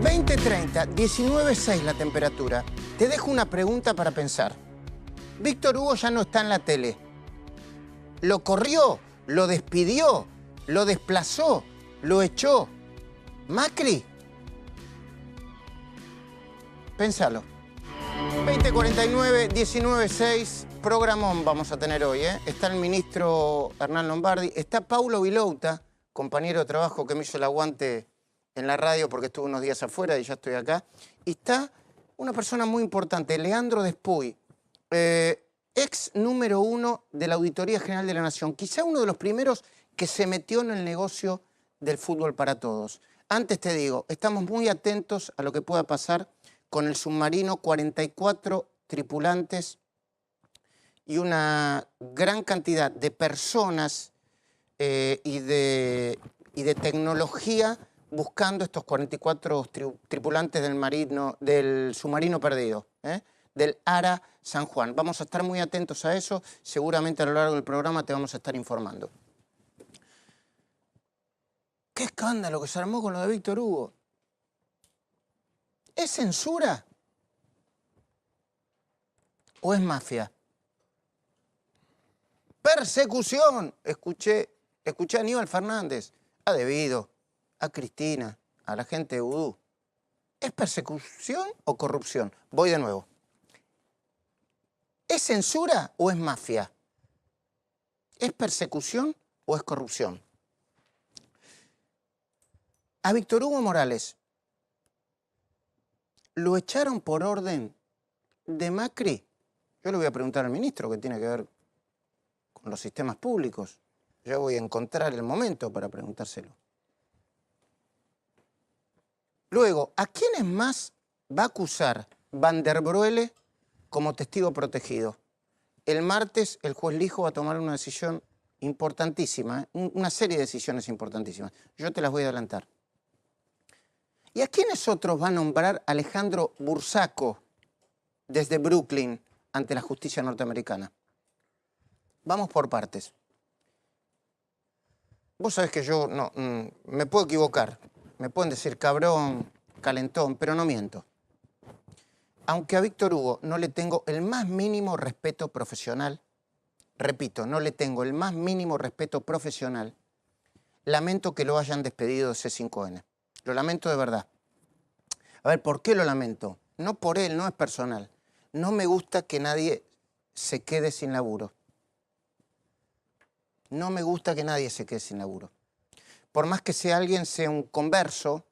20:30, 19:06 la temperatura. Te dejo una pregunta para pensar. Víctor Hugo ya no está en la tele. ¿Lo corrió? ¿Lo despidió? ¿Lo desplazó? ¿Lo echó? ¿Macri? Pénsalo. 20:49, 19:06, programón vamos a tener hoy, ¿eh? Está el ministro Hernán Lombardi, está Paulo Vilouta, compañero de trabajo que me hizo el aguante en la radio porque estuve unos días afuera y ya estoy acá. Y está una persona muy importante, Leandro Despuy, ex número 1 de la Auditoría General de la Nación, quizá uno de los primeros que se metió en el negocio del fútbol para todos. Antes te digo, estamos muy atentos a lo que pueda pasar con el submarino, 44 tripulantes y una gran cantidad de personas y de tecnología buscando estos 44 tripulantes del submarino perdido, del ARA San Juan. Vamos a estar muy atentos a eso, seguramente a lo largo del programa te vamos a estar informando. ¡Qué escándalo que se armó con lo de Víctor Hugo! ¿Es censura? ¿O es mafia? ¡Persecución! Escuché a Aníbal Fernández, a Devido, a Cristina, a la gente de Vudú. ¿Es persecución o corrupción? Voy de nuevo. ¿Es censura o es mafia? ¿Es persecución o es corrupción? A Víctor Hugo Morales ¿lo echaron por orden de Macri? Yo le voy a preguntar al ministro que tiene que ver con los sistemas públicos. Yo voy a encontrar el momento para preguntárselo. Luego, ¿a quiénes más va a acusar Van der Broele como testigo protegido? El martes el juez Lijo va a tomar una decisión importantísima, una serie de decisiones importantísimas. Yo te las voy a adelantar. ¿Y a quiénes otros va a nombrar Alejandro Bursaco desde Brooklyn ante la justicia norteamericana? Vamos por partes. Vos sabés que yo me puedo equivocar. Me pueden decir cabrón, calentón, pero no miento. Aunque a Víctor Hugo no le tengo el más mínimo respeto profesional, repito, no le tengo el más mínimo respeto profesional, lamento que lo hayan despedido de C5N. Lo lamento de verdad. A ver, ¿por qué lo lamento? No por él, no es personal. No me gusta que nadie se quede sin laburo. No me gusta que nadie se quede sin laburo. Por más que alguien sea un converso,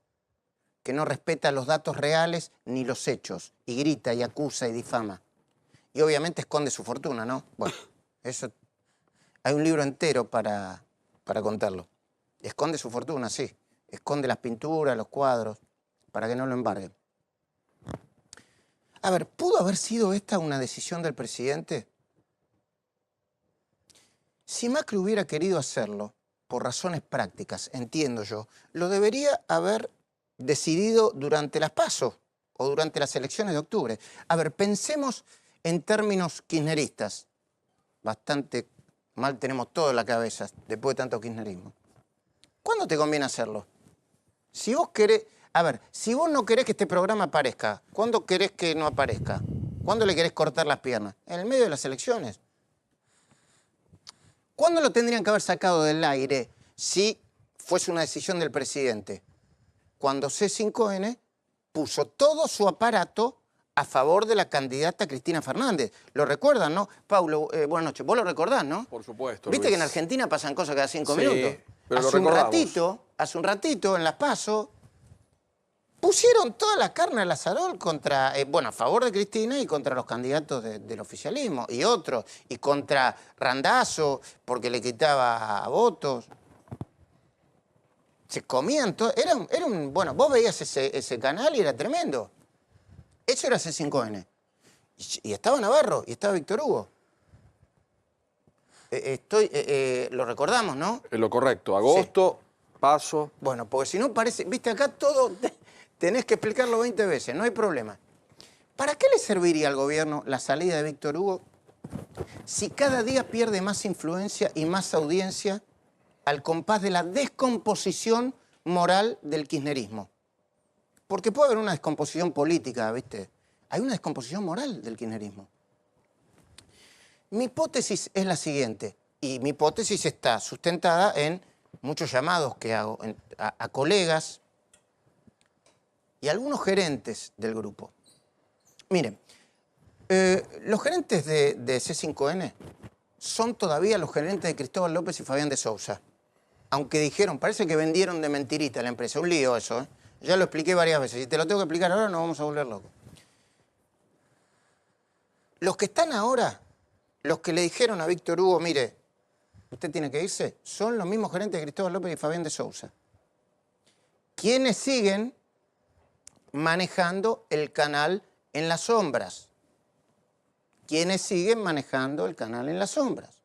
que no respeta los datos reales ni los hechos, y grita y acusa y difama. Y obviamente esconde su fortuna, ¿no? Bueno, eso hay un libro entero para contarlo. Esconde su fortuna, sí. Esconde las pinturas, los cuadros, para que no lo embarguen. A ver, ¿pudo haber sido esta una decisión del presidente? Si Macri hubiera querido hacerlo, por razones prácticas, entiendo yo, lo debería haber decidido durante las PASO o durante las elecciones de octubre. A ver, pensemos en términos kirchneristas. Bastante mal tenemos todo en la cabeza después de tanto kirchnerismo. ¿Cuándo te conviene hacerlo? Si vos querés, a ver, si vos no querés que este programa aparezca, ¿cuándo querés que no aparezca? ¿Cuándo le querés cortar las piernas? En el medio de las elecciones. ¿Cuándo lo tendrían que haber sacado del aire si fuese una decisión del presidente? Cuando C5N puso todo su aparato a favor de la candidata Cristina Fernández. ¿Lo recuerdan, no? Paulo, buenas noches. ¿Vos lo recordás, no? Por supuesto, ¿Viste Luis. que en Argentina pasan cosas cada 5 minutos? Pero Hace un ratito, en las PASO, pusieron toda la carne al asador contra, a favor de Cristina y contra los candidatos del oficialismo y otros, y contra Randazzo porque le quitaba votos. Se comían todo, bueno, vos veías ese canal y era tremendo. Eso era C5N. Y estaba Navarro, y estaba Víctor Hugo. Lo recordamos, ¿no? Es lo correcto. Agosto, sí. PASO. Bueno, porque si no parece, viste, acá todo tenés que explicarlo 20 veces, no hay problema. ¿Para qué le serviría al gobierno la salida de Víctor Hugo si cada día pierde más influencia y más audiencia al compás de la descomposición moral del kirchnerismo. Porque puede haber una descomposición política, ¿viste? Hay una descomposición moral del kirchnerismo. Mi hipótesis es la siguiente, y mi hipótesis está sustentada en muchos llamados que hago a colegas y a algunos gerentes del grupo. Miren, los gerentes de C5N son todavía los gerentes de Cristóbal López y Fabián de Sousa. Aunque dijeron, parece que vendieron de mentirita la empresa. Un lío eso, ¿eh? Ya lo expliqué varias veces. Y te lo tengo que explicar ahora, nos vamos a volver locos. Los que están ahora, los que le dijeron a Víctor Hugo, mire, usted tiene que irse, son los mismos gerentes de Cristóbal López y Fabián de Sousa. Quienes siguen manejando el canal en las sombras. Quienes siguen manejando el canal en las sombras.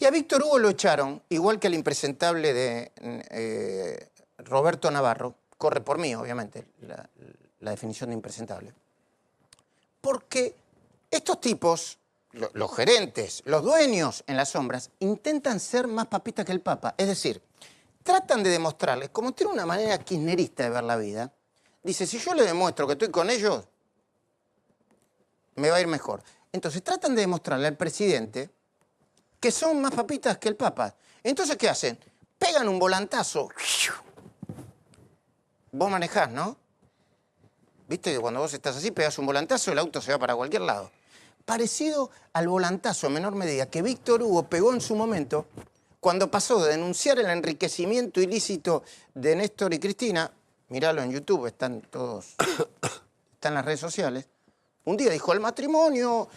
Y a Víctor Hugo lo echaron, igual que al impresentable de Roberto Navarro, corre por mí, obviamente, la definición de impresentable. Porque estos tipos, los gerentes, los dueños en las sombras, intentan ser más papistas que el Papa. Es decir, tratan de demostrarles, como tiene una manera kirchnerista de ver la vida, dice, si yo le demuestro que estoy con ellos, me va a ir mejor. Entonces tratan de demostrarle al presidente que son más papistas que el Papa. Entonces, ¿qué hacen? Pegan un volantazo. Vos manejás, ¿no? Viste que cuando vos estás así, pegas un volantazo, el auto se va para cualquier lado. Parecido al volantazo, en menor medida, que Víctor Hugo pegó en su momento cuando pasó de denunciar el enriquecimiento ilícito de Néstor y Cristina, miralo en YouTube, están todos, están en las redes sociales, un día dijo, el matrimonio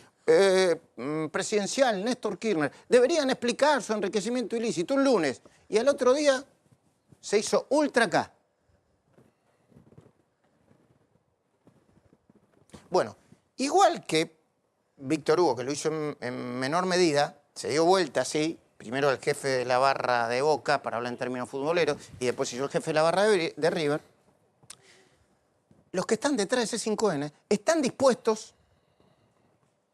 presidencial, Néstor Kirchner, deberían explicar su enriquecimiento ilícito un lunes, y al otro día se hizo ultra K. Bueno, igual que Víctor Hugo, que lo hizo en menor medida, se dio vuelta así, primero el jefe de la barra de Boca, para hablar en términos futboleros, y después hizo el jefe de la barra de River, los que están detrás de C5N están dispuestos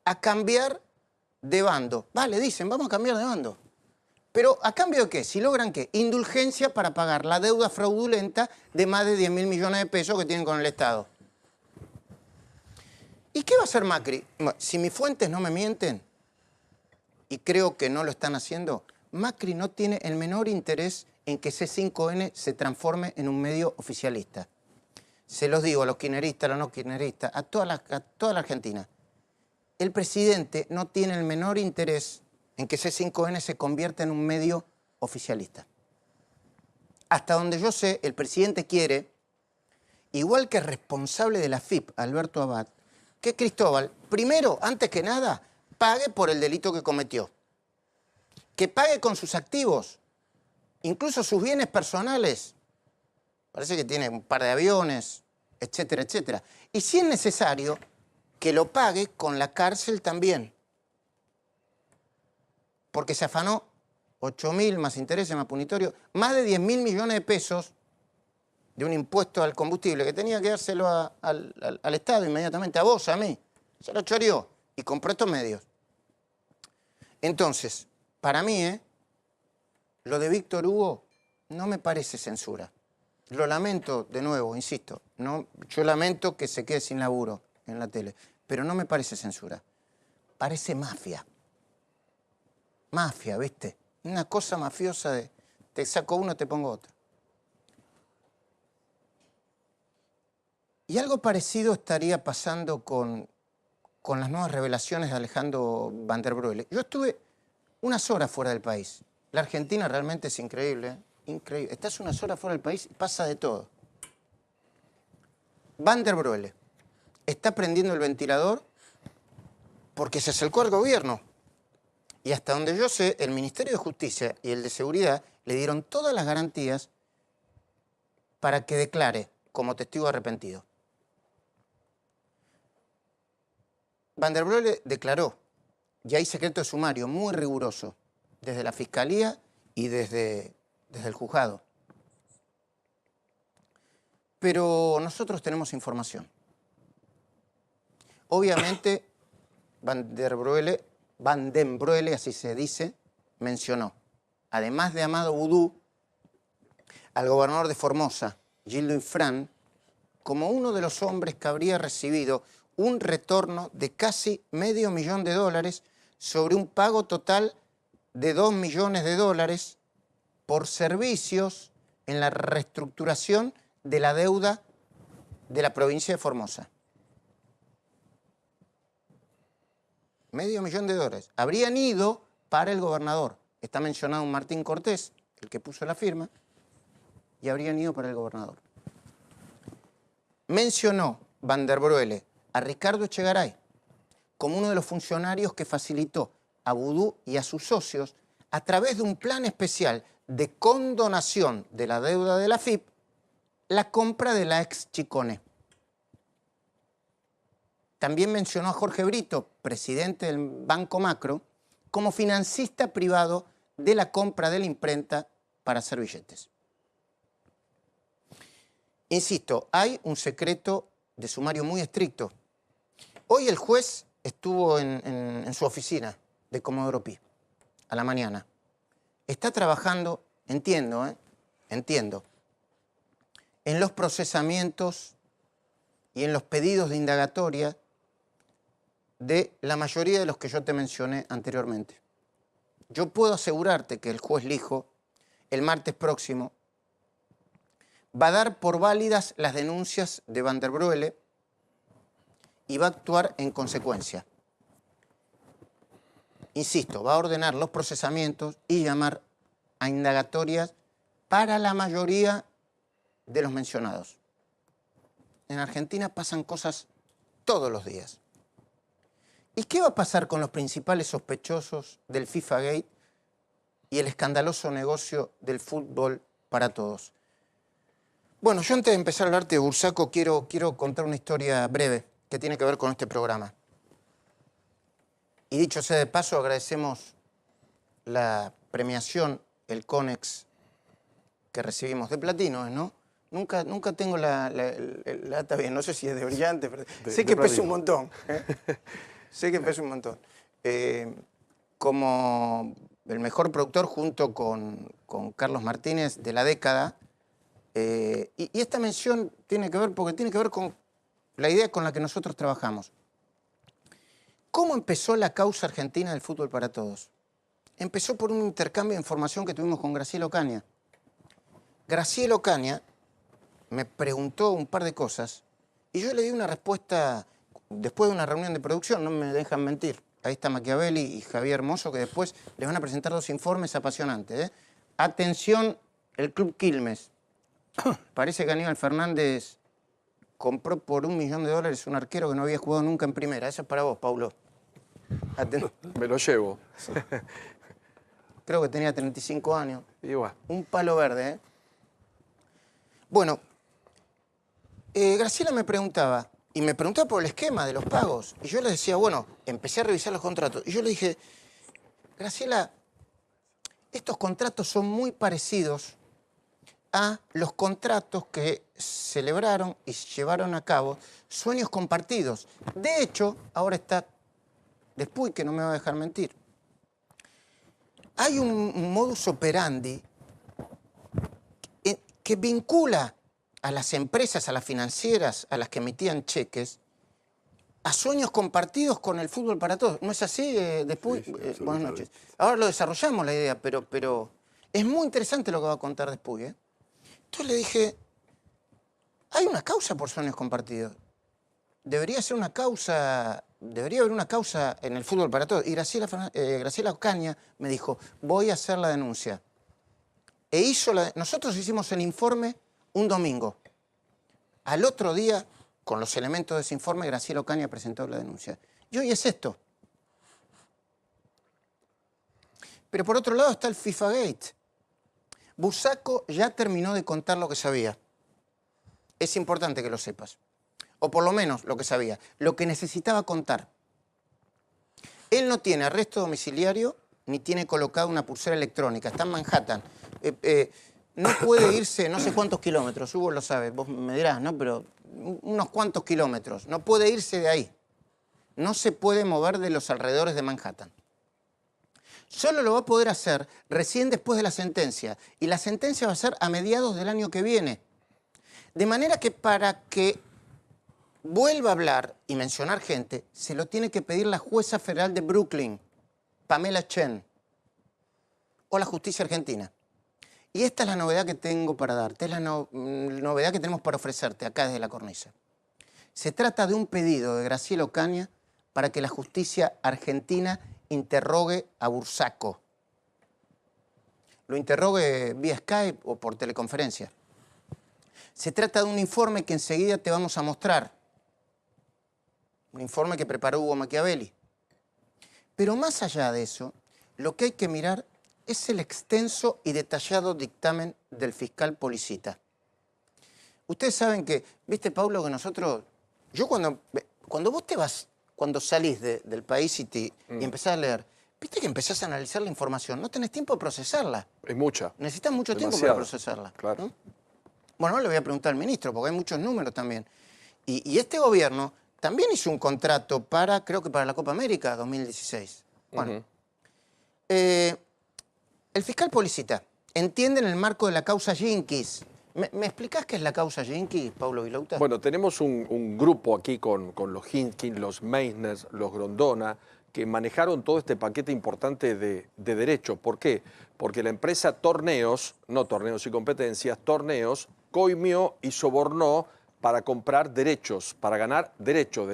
a cambiar de bando. Vale, dicen, vamos a cambiar de bando. Pero ¿a cambio de qué? Si logran ¿qué? Indulgencia para pagar la deuda fraudulenta de más de 10.000 millones de pesos que tienen con el Estado. ¿Y qué va a hacer Macri? Si mis fuentes no me mienten, y creo que no lo están haciendo, Macri no tiene el menor interés en que C5N se transforme en un medio oficialista. Se los digo a los kirchneristas, a los no kirchneristas, a toda la Argentina. El presidente no tiene el menor interés en que C5N se convierta en un medio oficialista. Hasta donde yo sé, el presidente quiere, igual que el responsable de la FIP, Alberto Abad, que Cristóbal, primero, antes que nada, pague por el delito que cometió. Que pague con sus activos, incluso sus bienes personales. Parece que tiene un par de aviones, etcétera, etcétera. Y si es necesario, que lo pague con la cárcel también. Porque se afanó 8.000 más intereses, más punitorio, más de 10.000 millones de pesos de un impuesto al combustible que tenía que dárselo al Estado inmediatamente, a vos, a mí. Se lo choreó y compró estos medios. Entonces, para mí, lo de Víctor Hugo no me parece censura. Lo lamento, de nuevo, insisto, no, yo lamento que se quede sin laburo en la tele, pero no me parece censura. Parece mafia. Mafia, ¿viste? Una cosa mafiosa de te saco uno, te pongo otro. Y algo parecido estaría pasando con las nuevas revelaciones de Alejandro Van der Broele. Yo estuve unas horas fuera del país. La Argentina realmente es increíble, ¿eh? Increíble. Estás unas horas fuera del país y pasa de todo. Van der Broele está prendiendo el ventilador porque se acercó al gobierno. Y hasta donde yo sé, el Ministerio de Justicia y el de Seguridad le dieron todas las garantías para que declare como testigo arrepentido. Van der Broele declaró, y hay secreto de sumario muy riguroso, desde la Fiscalía y desde el juzgado. Pero nosotros tenemos información. Obviamente, Van den Broele, así se dice, mencionó, además de Amado Vudú, al gobernador de Formosa, Gildo Infran, como uno de los hombres que habría recibido un retorno de casi $500.000 sobre un pago total de $2 millones por servicios en la reestructuración de la deuda de la provincia de Formosa. $500.000. Habrían ido para el gobernador. Está mencionado un Martín Cortés, el que puso la firma, y habrían ido para el gobernador. Mencionó Van der Broele a Ricardo Echegaray como uno de los funcionarios que facilitó a Vudú y a sus socios, a través de un plan especial de condonación de la deuda de la AFIP, la compra de la ex Chicone. También mencionó a Jorge Brito, presidente del Banco Macro, como financista privado de la compra de la imprenta para hacer billetes. Insisto, hay un secreto de sumario muy estricto. Hoy el juez estuvo en su oficina de Comodoro Pi, a la mañana. Está trabajando, entiendo, en los procesamientos y en los pedidos de indagatoria de la mayoría de los que yo te mencioné anteriormente. Yo puedo asegurarte que el juez Lijo, el martes próximo, va a dar por válidas las denuncias de Van der Broele y va a actuar en consecuencia. Insisto, va a ordenar los procesamientos y llamar a indagatorias para la mayoría de los mencionados. En Argentina pasan cosas todos los días. ¿Y qué va a pasar con los principales sospechosos del FIFA Gate y el escandaloso negocio del fútbol para todos? Bueno, yo antes de empezar a hablarte de Bursaco quiero contar una historia breve que tiene que ver con este programa. Y dicho sea de paso, agradecemos la premiación, el Conex que recibimos de platino, ¿no? Nunca tengo la data bien, no sé si es de brillante, pero sé que pesa un montón. Sé que pesa un montón. Como el mejor productor junto con Carlos Martínez de la década. Y esta mención tiene que ver con la idea con la que nosotros trabajamos. ¿Cómo empezó la causa argentina del fútbol para todos? Empezó por un intercambio de información que tuvimos con Graciela Ocaña. Graciela Ocaña me preguntó un par de cosas y yo le di una respuesta después de una reunión de producción, no me dejan mentir. Ahí está Machiavelli y Javier Hermoso, que después les van a presentar 2 informes apasionantes. Atención, el Club Quilmes. Parece que Aníbal Fernández compró por $1 millón un arquero que no había jugado nunca en primera. Eso es para vos, Paulo. Me lo llevo. Sí. Creo que tenía 35 años. Igual. Un palo verde, ¿eh? Bueno, Graciela me preguntaba, y me preguntaba por el esquema de los pagos. Y yo le decía, bueno, empecé a revisar los contratos. Y yo le dije, Graciela, estos contratos son muy parecidos a los contratos que celebraron y llevaron a cabo Sueños Compartidos. De hecho, ahora está Después, que no me va a dejar mentir. Hay un modus operandi que vincula a las empresas, a las financieras, a las que emitían cheques, a Sueños Compartidos con el fútbol para todos. ¿No es así, Después? Sí, buenas noches. Ahora lo desarrollamos la idea, pero es muy interesante lo que va a contar Después, ¿eh? Entonces le dije, hay una causa por Sueños Compartidos. Debería haber una causa en el fútbol para todos. Y Graciela Ocaña me dijo, voy a hacer la denuncia. Nosotros hicimos el informe un domingo. Al otro día, con los elementos de ese informe, Graciela Ocaña presentó la denuncia. Y hoy es esto. Pero por otro lado está el FIFA Gate. Bursaco ya terminó de contar lo que sabía. Es importante que lo sepas. O por lo menos lo que sabía. Lo que necesitaba contar. Él no tiene arresto domiciliario ni tiene colocada una pulsera electrónica. Está en Manhattan. No puede irse no sé cuántos kilómetros. Hugo lo sabe, vos me dirás, ¿no? Pero unos cuantos kilómetros. No puede irse de ahí. No se puede mover de los alrededores de Manhattan. Solo lo va a poder hacer recién después de la sentencia. Y la sentencia va a ser a mediados del año que viene. De manera que para que vuelva a hablar y mencionar gente, se lo tiene que pedir la jueza federal de Brooklyn, Pamela Chen, o la justicia argentina. Y esta es la novedad que tengo para darte, es la novedad que tenemos para ofrecerte acá desde La Cornisa. Se trata de un pedido de Graciela Ocaña para que la justicia argentina interrogue a Bursaco. Lo interrogue vía Skype o por teleconferencia. Se trata de un informe que enseguida te vamos a mostrar. Un informe que preparó Hugo Machiavelli. Pero más allá de eso, lo que hay que mirar es el extenso y detallado dictamen del fiscal Policita. Ustedes saben que, viste, Paulo, que nosotros... Yo cuando vos te vas, cuando salís del país y empezás a leer, viste que empezás a analizar la información, no tenés tiempo de procesarla. Es mucha. Necesitas mucho tiempo Demasiado. para procesarla. Claro. ¿No? Bueno, ahora le voy a preguntar al ministro, porque hay muchos números también. Y este gobierno también hizo un contrato para, creo que para la Copa América 2016. Bueno, el fiscal Policita entiende en el marco de la causa Jinkies. ¿Me explicás qué es la causa Jinkies, Paulo Vilouta? Bueno, tenemos un grupo aquí con los Hinkin, los Meissner, los Grondona, que manejaron todo este paquete importante de derechos. ¿Por qué? Porque la empresa Torneos, no Torneos y Competencias, Torneos, coimió y sobornó para comprar derechos, para ganar derechos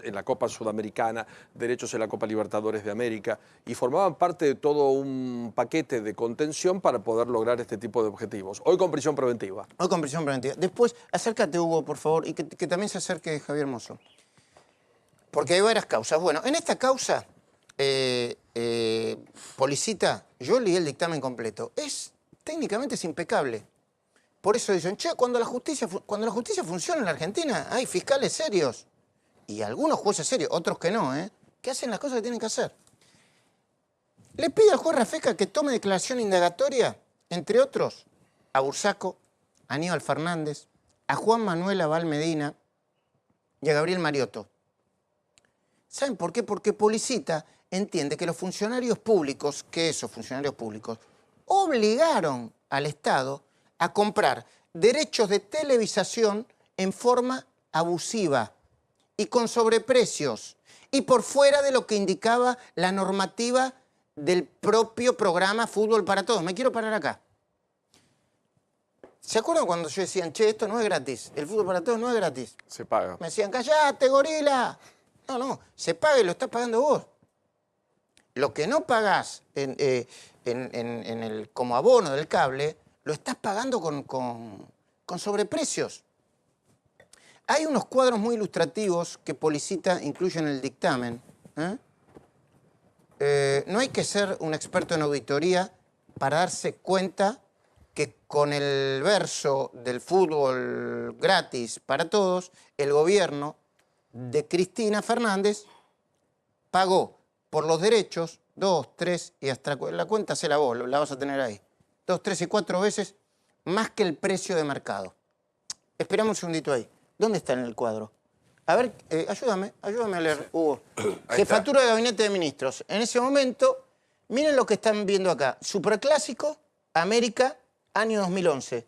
en la Copa Sudamericana, derechos en la Copa Libertadores de América, y formaban parte de todo un paquete de contención para poder lograr este tipo de objetivos. Hoy con prisión preventiva. Hoy con prisión preventiva. Después, acércate, Hugo, por favor, y que también se acerque Javier Mozo. Porque hay varias causas. Bueno, en esta causa, Policita, yo leí el dictamen completo. Técnicamente es impecable. Por eso dicen, che, cuando la justicia funciona en la Argentina, hay fiscales serios. Y algunos jueces serios, otros que no, que hacen las cosas que tienen que hacer. Le pide al juez Rafeca que tome declaración indagatoria, entre otros, a Bursaco, a Aníbal Fernández, a Juan Manuel Abal Medina y a Gabriel Mariotto. ¿Saben por qué? Porque Policita entiende que los funcionarios públicos, que esos funcionarios públicos, obligaron al Estado a comprar derechos de televisación en forma abusiva y con sobreprecios y por fuera de lo que indicaba la normativa del propio programa Fútbol para Todos. Me quiero parar acá. ¿Se acuerdan cuando yo decían, che, esto no es gratis? El Fútbol para Todos no es gratis. Se paga. Me decían, callate, gorila. No, se paga y lo estás pagando vos. Lo que no pagás como abono del cable, lo estás pagando con sobreprecios. Hay unos cuadros muy ilustrativos que Policita incluye en el dictamen. No hay que ser un experto en auditoría para darse cuenta que con el verso del fútbol gratis para todos, el gobierno de Cristina Fernández pagó por los derechos 2, 3 y hasta la cuenta se la vos, la vas a tener ahí. 2, 3 y 4 veces más que el precio de mercado. Esperamos un segundito ahí. ¿Dónde está en el cuadro? A ver, ayúdame a leer, Hugo. Jefatura de Gabinete de Ministros. En ese momento, miren lo que están viendo acá. Superclásico, América, año 2011.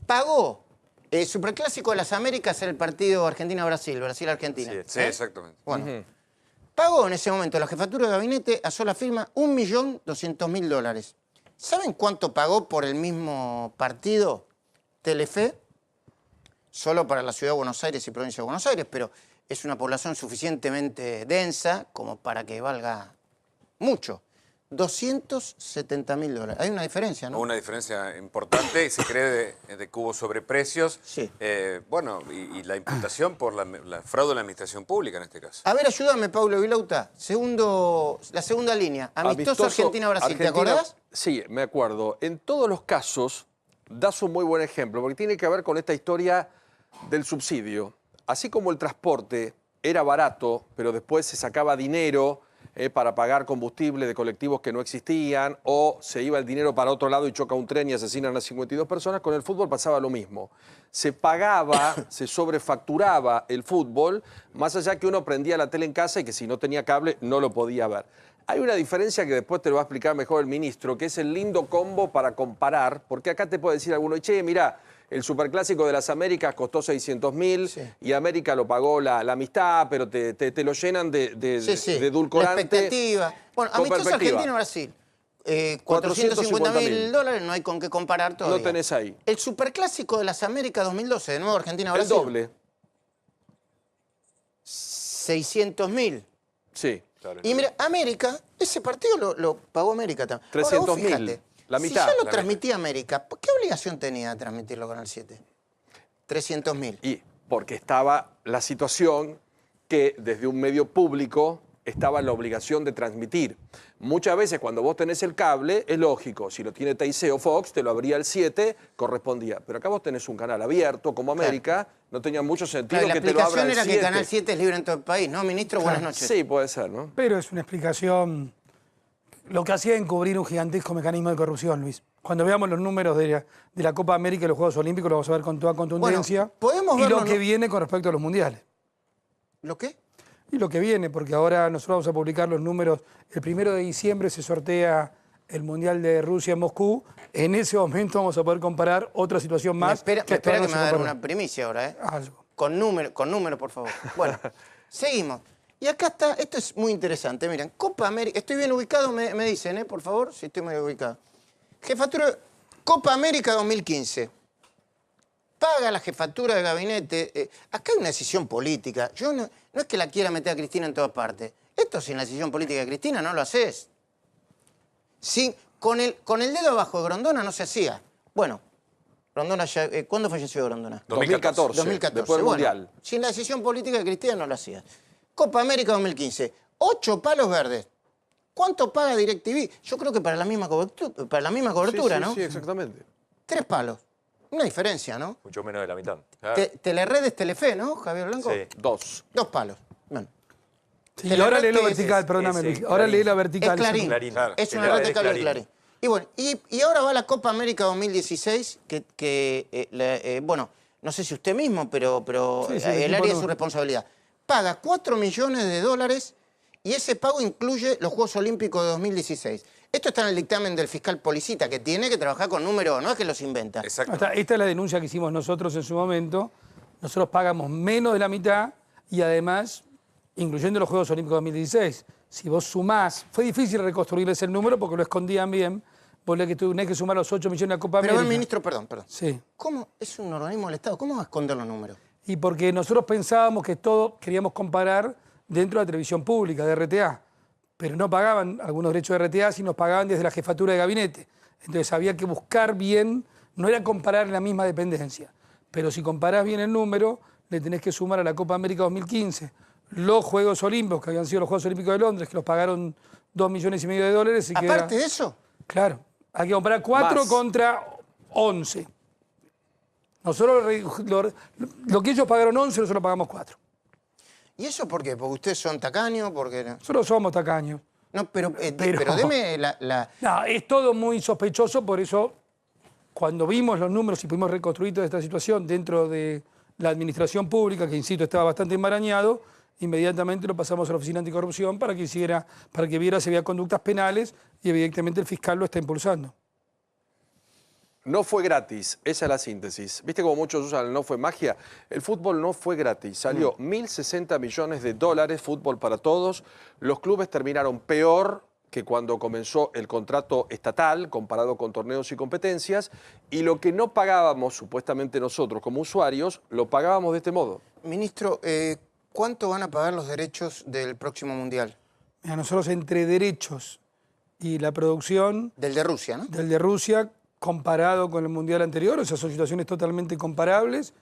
Pagó. Superclásico de las Américas era el partido Argentina-Brasil, Brasil-Argentina. Sí, exactamente. Bueno, pagó en ese momento la jefatura de gabinete a sola firma $1.200.000. ¿Saben cuánto pagó por el mismo partido Telefe? Solo para la Ciudad de Buenos Aires y Provincia de Buenos Aires, pero es una población suficientemente densa como para que valga mucho. $270.000. Hay una diferencia, ¿no? Una diferencia importante, se cree de que hubo sobreprecios. Sí. Bueno, y la imputación por la fraude de la administración pública en este caso. A ver, ayúdame, Paulo Vilouta. La segunda línea. Amistoso Argentina-Brasil, ¿te acordás? Sí, me acuerdo. En todos los casos, das un muy buen ejemplo, porque tiene que ver con esta historia del subsidio. Así como el transporte era barato, pero después se sacaba dinero para pagar combustible de colectivos que no existían, o se iba el dinero para otro lado y choca un tren y asesinan a 52 personas, con el fútbol pasaba lo mismo. Se pagaba, se sobrefacturaba el fútbol, más allá que uno prendía la tele en casa y que si no tenía cable no lo podía ver. Hay una diferencia que después te lo va a explicar mejor el ministro, que es el lindo combo para comparar, porque acá te puede decir alguno, che, mirá, el Superclásico de las Américas costó 600.000 Sí. y América lo pagó la amistad, pero te lo llenan de La edulcorante. expectativa. Bueno, Con amistoso perspectiva. Argentino-Brasil. 450.000 dólares, no hay con qué comparar todavía. No tenés ahí. El Superclásico de las Américas 2012, de nuevo El Argentina-Brasil. doble. 600.000. Sí. Claro. Y mira, América, ese partido lo pagó América también. 300.000, fíjate, la mitad. Si ya lo La transmitía América, ¿qué obligación tenía de transmitirlo Canal 7? 300.000. Y porque estaba la situación que desde un medio público estaba la obligación de transmitir. Muchas veces cuando vos tenés el cable, es lógico, si lo tiene TIC o Fox, te lo abría el 7, correspondía. Pero acá vos tenés un canal abierto como América, no tenía mucho sentido Claro, la que te lo abra explicación el era 7. que Canal 7 es libre en todo el país, ¿no, ministro? Buenas noches. Sí, puede ser, ¿no? Pero es una explicación, lo que hacía encubrir un gigantesco mecanismo de corrupción, Luis. Cuando veamos los números de la Copa América y los Juegos Olímpicos, lo vamos a ver con toda contundencia. Bueno, podemos y verlo, lo que ¿no? viene con respecto a los mundiales. ¿Lo qué? Y lo que viene, porque ahora nosotros vamos a publicar los números. El 1 de diciembre se sortea el Mundial de Rusia en Moscú. En ese momento vamos a poder comparar otra situación más. Me espera hasta que ahora me no va a se dar comparó. una primicia ahora, ¿eh? Algo. Con número, por favor. Bueno, seguimos. Y acá está, esto es muy interesante, miren, Copa América, estoy bien ubicado, me dicen, por favor, si estoy muy ubicado. Jefatura, Copa América 2015. Paga la jefatura de gabinete. Acá hay una decisión política. Yo no es que la quiera meter a Cristina en todas partes. Esto sin la decisión política de Cristina no lo haces. Con el dedo abajo de Grondona no se hacía. Bueno, Grondona ya, ¿cuándo falleció Grondona? 2014, 2014. después del Bueno, Mundial. sin la decisión política de Cristina no lo hacía. Copa América 2015. 8 palos verdes. ¿Cuánto paga DirecTV? Yo creo que para la misma cobertura, Sí, ¿no? Sí, exactamente. 3 palos. Una diferencia, ¿no? Mucho menos de la mitad. Teleredes, Telefe, ¿no, Javier Blanco? Sí. 2. 2 palos. Bueno. Sí, ahora lee lo Telered, vertical, perdóname, ese, Luis. Ahora Clarín. lee la vertical. Es Clarín. Clarín, claro. Es una Telered red de es cable de Clarín. Clarín. Y bueno, y ahora va la Copa América 2016, bueno, no sé si usted mismo, pero Sí, sí, el equipo área es no. su responsabilidad. Paga 4 millones de dólares y ese pago incluye los Juegos Olímpicos de 2016. Esto está en el dictamen del fiscal Policita, que tiene que trabajar con números, no es que los inventa. Exacto. Esta es la denuncia que hicimos nosotros en su momento. Nosotros pagamos menos de la mitad y además, incluyendo los Juegos Olímpicos 2016, si vos sumás, fue difícil reconstruir ese número porque lo escondían bien, vos tenés que sumar los 8 millones de la Copa Pero, América. ministro, perdón. Sí. ¿Cómo es un organismo del Estado? ¿Cómo va a esconder los números? Y porque nosotros pensábamos que todo queríamos comparar dentro de la televisión pública, de RTA, pero no pagaban algunos derechos de RTA, sino pagaban desde la jefatura de gabinete. Entonces había que buscar bien, no era comparar en la misma dependencia, pero si comparás bien el número, le tenés que sumar a la Copa América 2015 los Juegos Olímpicos, que habían sido los Juegos Olímpicos de Londres, que los pagaron 2,5 millones de dólares. Y Aparte de eso, Claro, hay que comparar 4 Más. contra 11. Nosotros, lo que ellos pagaron 11, nosotros pagamos 4. ¿y eso por qué? ¿Porque ustedes son tacaños? Porque Nosotros somos tacaños. no, pero deme la... No, es todo muy sospechoso, por eso cuando vimos los números y pudimos reconstruir toda esta situación dentro de la administración pública, que insisto estaba bastante enmarañado, inmediatamente lo pasamos a la Oficina Anticorrupción para que viera si había conductas penales y evidentemente el fiscal lo está impulsando. No fue gratis, esa es la síntesis. ¿Viste cómo muchos usan el no fue magia? El fútbol no fue gratis, salió 1.060 millones de dólares, fútbol para todos. Los clubes terminaron peor que cuando comenzó el contrato estatal, comparado con torneos y competencias, y lo que no pagábamos, supuestamente nosotros como usuarios, lo pagábamos de este modo. Ministro, ¿cuánto van a pagar los derechos del próximo Mundial? Mira, nosotros entre derechos y la producción Del de Rusia, ¿no? del de Rusia, comparado con el Mundial anterior, o sea, son situaciones totalmente comparables,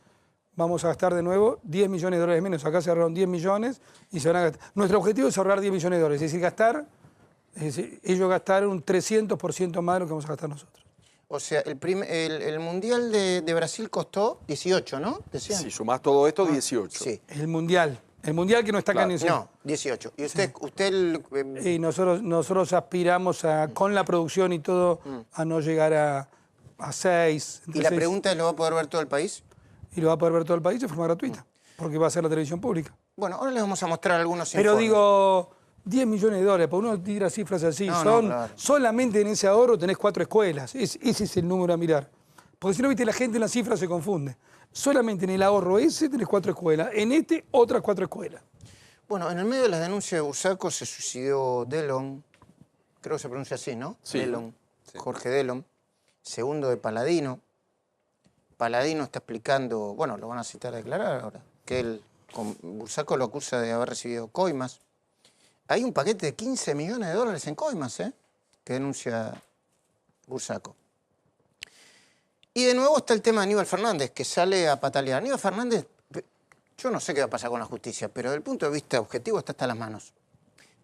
vamos a gastar de nuevo 10 millones de dólares menos. Acá se ahorraron 10 millones y se van a gastar. Nuestro objetivo es ahorrar 10 millones de dólares, es decir, ellos gastaron un 300% más de lo que vamos a gastar nosotros. O sea, el Mundial de Brasil costó 18, ¿no? Decían. Si sumás todo esto, 18. Sí. El Mundial que no está acá Claro. en el No, 18. Y usted Y nosotros aspiramos a, con la producción y todo, a no llegar a 6. ¿y la pregunta es, ¿lo va a poder ver todo el país? Y lo va a poder ver todo el país de forma gratuita, porque va a ser la televisión pública. Bueno, ahora les vamos a mostrar algunos Pero informes. digo, 10 millones de dólares. Para uno tira cifras así. No, claro. Solamente en ese ahorro tenés 4 escuelas. Ese es el número a mirar. Porque si no, viste, la gente en las cifras se confunde. Solamente en el ahorro ese tenés 4 escuelas. En este, otras 4 escuelas. Bueno, en el medio de las denuncias de Bursaco se suicidó Delon, creo que se pronuncia así, ¿no? Sí. Delon, sí. Jorge Delon, segundo de Paladino. Paladino está explicando, bueno, lo van a citar a declarar ahora, que él, con Bursaco lo acusa de haber recibido coimas. Hay un paquete de 15 millones de dólares en coimas, que denuncia Bursaco. Y de nuevo está el tema de Aníbal Fernández, que sale a patalear. Aníbal Fernández, yo no sé qué va a pasar con la justicia, pero desde el punto de vista objetivo está hasta las manos.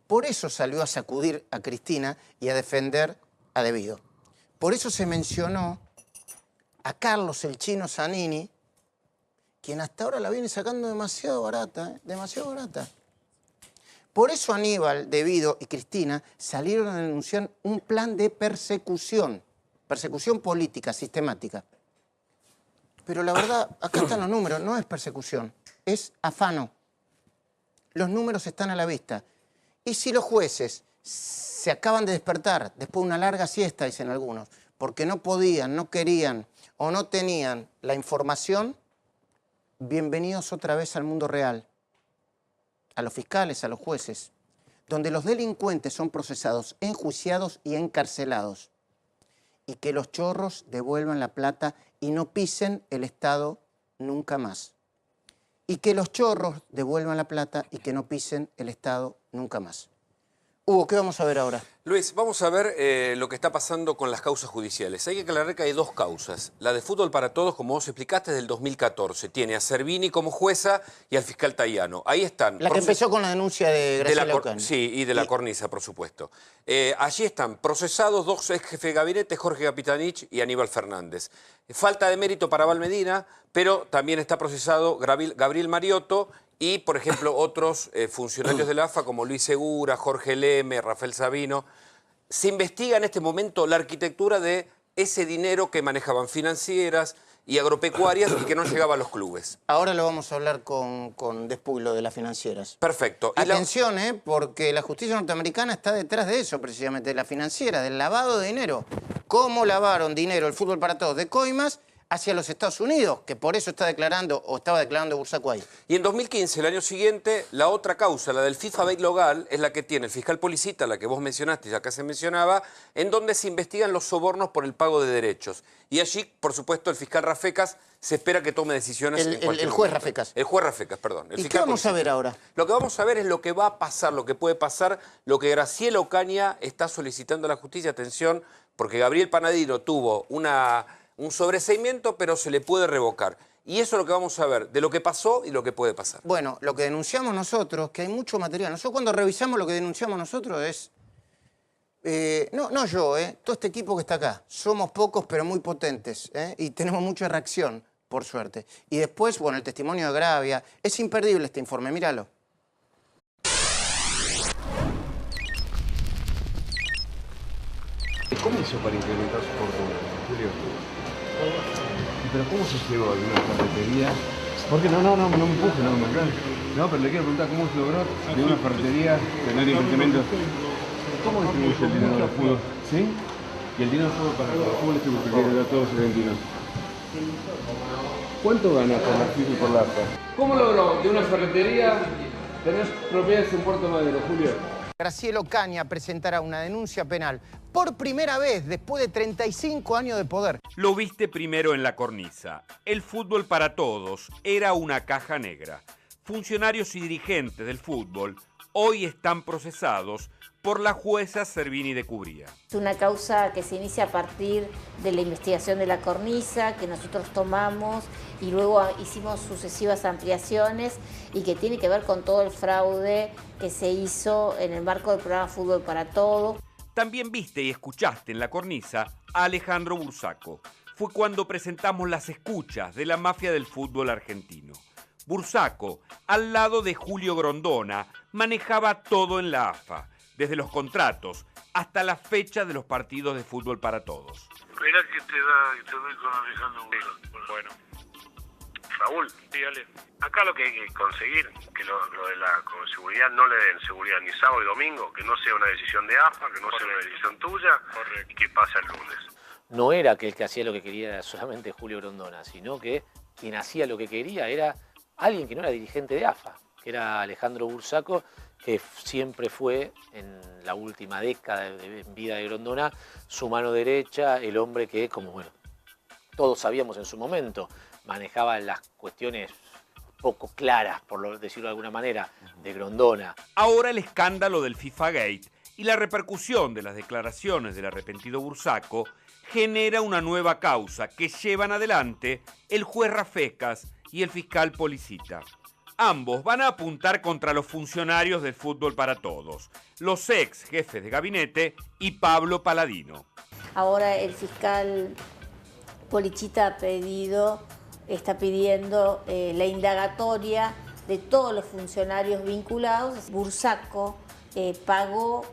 Por eso salió a sacudir a Cristina y a defender a Devido. Por eso se mencionó a Carlos el Chino Zanini, quien hasta ahora la viene sacando demasiado barata, demasiado barata. Por eso Aníbal, Devido y Cristina salieron a denunciar un plan de persecución política, sistemática. Pero la verdad, acá están los números, no es persecución, es afano. Los números están a la vista. Y si los jueces se acaban de despertar después de una larga siesta, dicen algunos, porque no podían, no querían o no tenían la información, bienvenidos otra vez al mundo real, a los fiscales, a los jueces, donde los delincuentes son procesados, enjuiciados y encarcelados, y que los chorros devuelvan la plata y no pisen el Estado nunca más. Y que los chorros devuelvan la plata y que no pisen el Estado nunca más. Hugo, ¿qué vamos a ver ahora? Luis, vamos a ver lo que está pasando con las causas judiciales. Hay que aclarar que hay 2 causas. La de Fútbol para Todos, como vos explicaste, es del 2014. Tiene a Servini como jueza y al fiscal Taiano. Ahí están. La que empezó con la denuncia de Graciela Ocaña. Sí, y de la cornisa, por supuesto. Allí están procesados 2 ex jefes de gabinete, Jorge Capitanich y Aníbal Fernández. Falta de mérito para Val Medina, pero también está procesado Gabriel Mariotto y, por ejemplo, otros funcionarios de la AFA como Luis Segura, Jorge Leme, Rafael Sabino. Se investiga en este momento la arquitectura de ese dinero que manejaban financieras y agropecuarias y que no llegaba a los clubes. Ahora lo vamos a hablar con Despuglo de las financieras. Perfecto. Atención, porque la justicia norteamericana está detrás de eso, precisamente, de la financiera, del lavado de dinero. ¿Cómo lavaron dinero el Fútbol para Todos de coimas hacia los Estados Unidos? Que por eso está declarando, o estaba declarando Bursaco ahí. Y en 2015, el año siguiente, la otra causa, la del FIFA Bait Logal, es la que tiene el fiscal Policita, la que vos mencionaste y acá se mencionaba, en donde se investigan los sobornos por el pago de derechos. Y allí, por supuesto, el fiscal Rafecas se espera que tome decisiones. El juez Rafecas. El juez Rafecas, perdón. ¿Y qué vamos a ver ahora? Lo que vamos a ver es lo que va a pasar, lo que puede pasar, lo que Graciela Ocaña está solicitando a la justicia. Atención, porque Gabriel Panadino tuvo un sobreseimiento, pero se le puede revocar. Y eso es lo que vamos a ver, de lo que pasó y lo que puede pasar. Bueno, lo que denunciamos nosotros, que hay mucho material. Nosotros cuando revisamos lo que denunciamos nosotros es... no yo, todo este equipo que está acá. Somos pocos pero muy potentes, y tenemos mucha reacción, por suerte. Y después, bueno, el testimonio de Gravia. Es imperdible este informe, míralo. ¿Cómo hizo para incrementar su fortuna, Julio? ¿Pero cómo se llegó a una ferretería? ¿Por qué? No me empuje, no me aclare. No, pero le quiero preguntar cómo se logró de una ferretería tener incrementos. ¿Cómo distribuye el dinero del fútbol? ¿Sí? ¿Y el dinero del fútbol para el fútbol distribuye a todos los argentinos? ¿Cuánto gana por la FIFA y por la AFA? ¿Cómo logró de una ferretería tener propiedades en Puerto Madero, Julio? Graciela Ocaña presentará una denuncia penal por primera vez después de 35 años de poder. Lo viste primero en La Cornisa. El fútbol para todos era una caja negra. Funcionarios y dirigentes del fútbol hoy están procesados por la jueza Servini de Cubría. Es una causa que se inicia a partir de la investigación de La Cornisa, que nosotros tomamos y luego hicimos sucesivas ampliaciones y que tiene que ver con todo el fraude que se hizo en el marco del programa Fútbol para Todos. También viste y escuchaste en La Cornisa a Alejandro Bursaco. Fue cuando presentamos las escuchas de la mafia del fútbol argentino. Bursaco, al lado de Julio Grondona, manejaba todo en la AFA, desde los contratos hasta la fecha de los partidos de Fútbol para Todos. Esperá que te doy con Alejandro Bursaco. Bueno. Raúl, dígale. Acá lo que hay que conseguir, que lo de la con seguridad no le den seguridad ni sábado y domingo, que no sea una decisión de AFA, que no sea una decisión tuya, y que pase el lunes. No era que el que hacía lo que quería solamente Julio Grondona, sino que quien hacía lo que quería era alguien que no era dirigente de AFA, que era Alejandro Bursaco, que siempre fue, en la última década de vida de Grondona, su mano derecha, el hombre que, como bueno, todos sabíamos en su momento, manejaba las cuestiones poco claras, decirlo de alguna manera, de Grondona. Ahora el escándalo del FIFA Gate y la repercusión de las declaraciones del arrepentido Bursaco genera una nueva causa que llevan adelante el juez Rafecas y el fiscal Policita. Ambos van a apuntar contra los funcionarios del Fútbol para Todos, los ex jefes de gabinete y Pablo Paladino. Ahora el fiscal Policita está pidiendo la indagatoria de todos los funcionarios vinculados. Bursaco pagó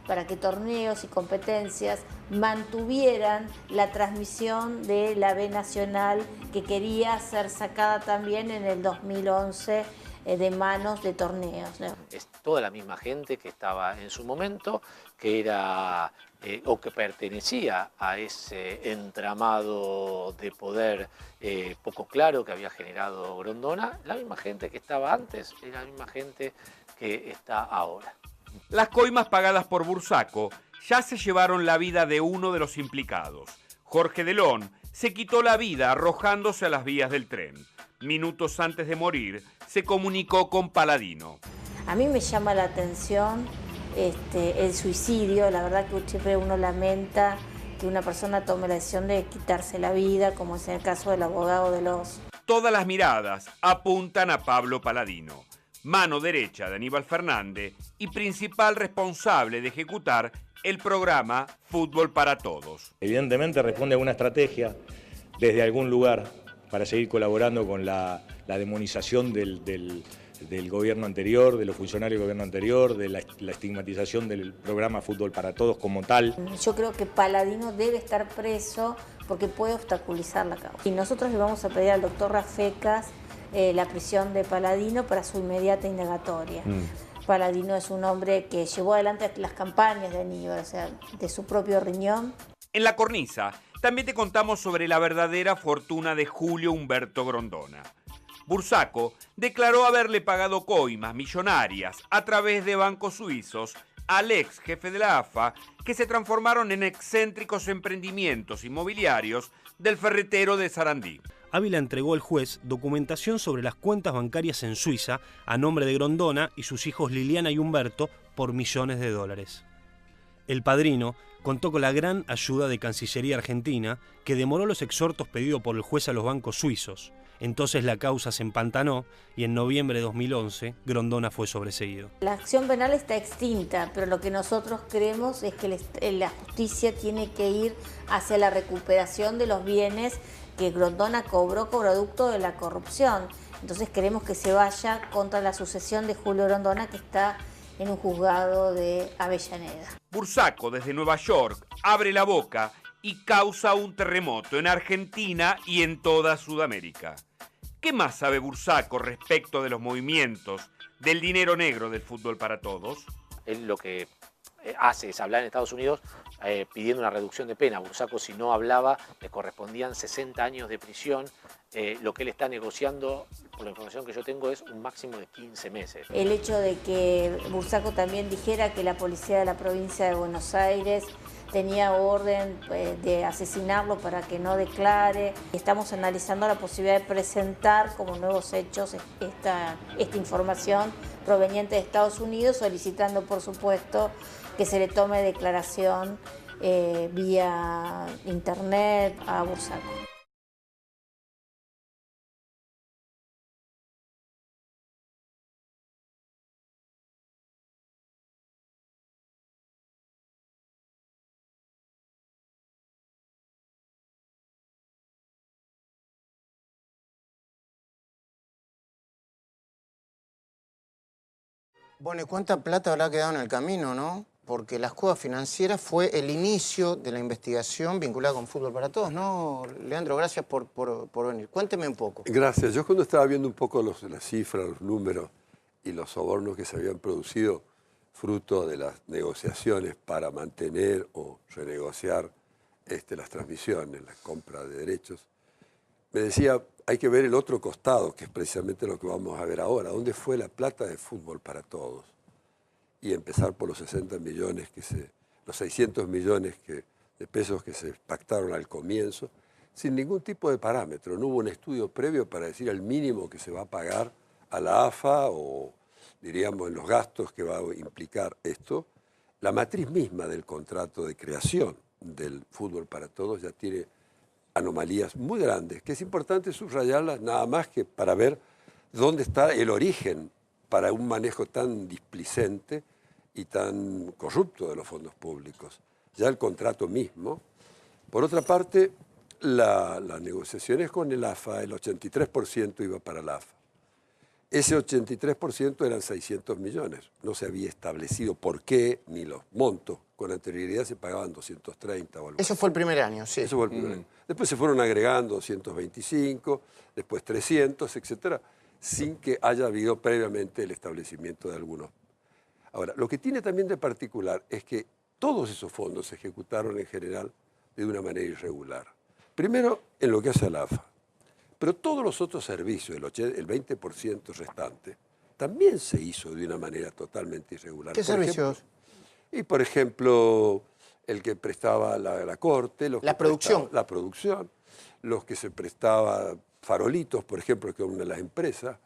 para que Torneos y Competencias mantuvieran la transmisión de la B Nacional, que quería ser sacada también en el 2011 de manos de Torneos, ¿no? Es toda la misma gente que estaba en su momento, que era o que pertenecía a ese entramado de poder poco claro que había generado Grondona, la misma gente que estaba antes y la misma gente que está ahora. Las coimas pagadas por Bursaco ya se llevaron la vida de uno de los implicados. Jorge Delón se quitó la vida arrojándose a las vías del tren. Minutos antes de morir, se comunicó con Paladino. A mí me llama la atención el suicidio. La verdad que siempre uno lamenta que una persona tome la decisión de quitarse la vida, como es en el caso del abogado de los... Todas las miradas apuntan a Pablo Paladino, mano derecha de Aníbal Fernández y principal responsable de ejecutar el programa Fútbol para Todos. Evidentemente responde a una estrategia desde algún lugar para seguir colaborando con la demonización del gobierno anterior, de los funcionarios del gobierno anterior, de la estigmatización del programa Fútbol para Todos como tal. Yo creo que Paladino debe estar preso porque puede obstaculizar la causa. Y nosotros le vamos a pedir al doctor Rafecas la prisión de Paladino para su inmediata indagatoria. Paladino es un hombre que llevó adelante las campañas de Aníbal, o sea, de su propio riñón. En La Cornisa también te contamos sobre la verdadera fortuna de Julio Humberto Grondona. Bursaco declaró haberle pagado coimas millonarias a través de bancos suizos al ex jefe de la AFA, que se transformaron en excéntricos emprendimientos inmobiliarios del ferretero de Sarandí. Ávila entregó al juez documentación sobre las cuentas bancarias en Suiza a nombre de Grondona y sus hijos Liliana y Humberto por millones de dólares. El padrino contó con la gran ayuda de Cancillería Argentina, que demoró los exhortos pedidos por el juez a los bancos suizos. Entonces la causa se empantanó y en noviembre de 2011 Grondona fue sobreseído. La acción penal está extinta, pero lo que nosotros creemos es que la justicia tiene que ir hacia la recuperación de los bienes que Grondona cobró producto de la corrupción. Entonces queremos que se vaya contra la sucesión de Julio Grondona, que está en un juzgado de Avellaneda. Bursaco, desde Nueva York, abre la boca y causa un terremoto en Argentina y en toda Sudamérica. ¿Qué más sabe Bursaco respecto de los movimientos del dinero negro del Fútbol para Todos? Él lo que hace es hablar en Estados Unidos pidiendo una reducción de pena. Bursaco, si no hablaba, le correspondían 60 años de prisión. Lo que él está negociando, por la información que yo tengo, es un máximo de 15 meses. El hecho de que Bursaco también dijera que la policía de la provincia de Buenos Aires tenía orden de asesinarlo para que no declare. Estamos analizando la posibilidad de presentar como nuevos hechos esta información proveniente de Estados Unidos, solicitando, por supuesto, que se le tome declaración vía internet a Bursaco. Bueno, ¿y cuánta plata habrá quedado en el camino, no? porque la escuela financiera fue el inicio de la investigación vinculada con Fútbol para Todos, ¿no? Leandro, gracias por venir. Cuénteme un poco. Gracias. Yo cuando estaba viendo un poco las cifras, los números y los sobornos que se habían producido fruto de las negociaciones para mantener o renegociar las transmisiones, la compra de derechos, me decía, hay que ver el otro costado, que es precisamente lo que vamos a ver ahora. ¿Dónde fue la plata de Fútbol para Todos? Y empezar por los 60 millones, los 600 millones de pesos que se pactaron al comienzo, sin ningún tipo de parámetro. No hubo un estudio previo para decir el mínimo que se va a pagar a la AFA o, diríamos, en los gastos que va a implicar esto. La matriz misma del contrato de creación del Fútbol para Todos ya tiene anomalías muy grandes, que es importante subrayarlas nada más que para ver dónde está el origen para un manejo tan displicente y tan corrupto de los fondos públicos. Ya el contrato mismo. Por otra parte, las negociaciones con el AFA, el 83% iba para el AFA. Ese 83% eran 600 millones. No se había establecido por qué ni los montos. Con anterioridad se pagaban 230 o algo. Eso fue el primer año, sí. Eso fue el primer año. Después se fueron agregando 225, después 300, etcétera, sin que haya habido previamente el establecimiento de algunos. Ahora, lo que tiene también de particular es que todos esos fondos se ejecutaron en general de una manera irregular. Primero, en lo que hace a la AFA. Pero todos los otros servicios, el 20% restante, también se hizo de una manera totalmente irregular. ¿Qué servicios? Por ejemplo, el que prestaba la corte, la producción. La producción, los que se prestaba farolitos, por ejemplo, que es una de las empresas,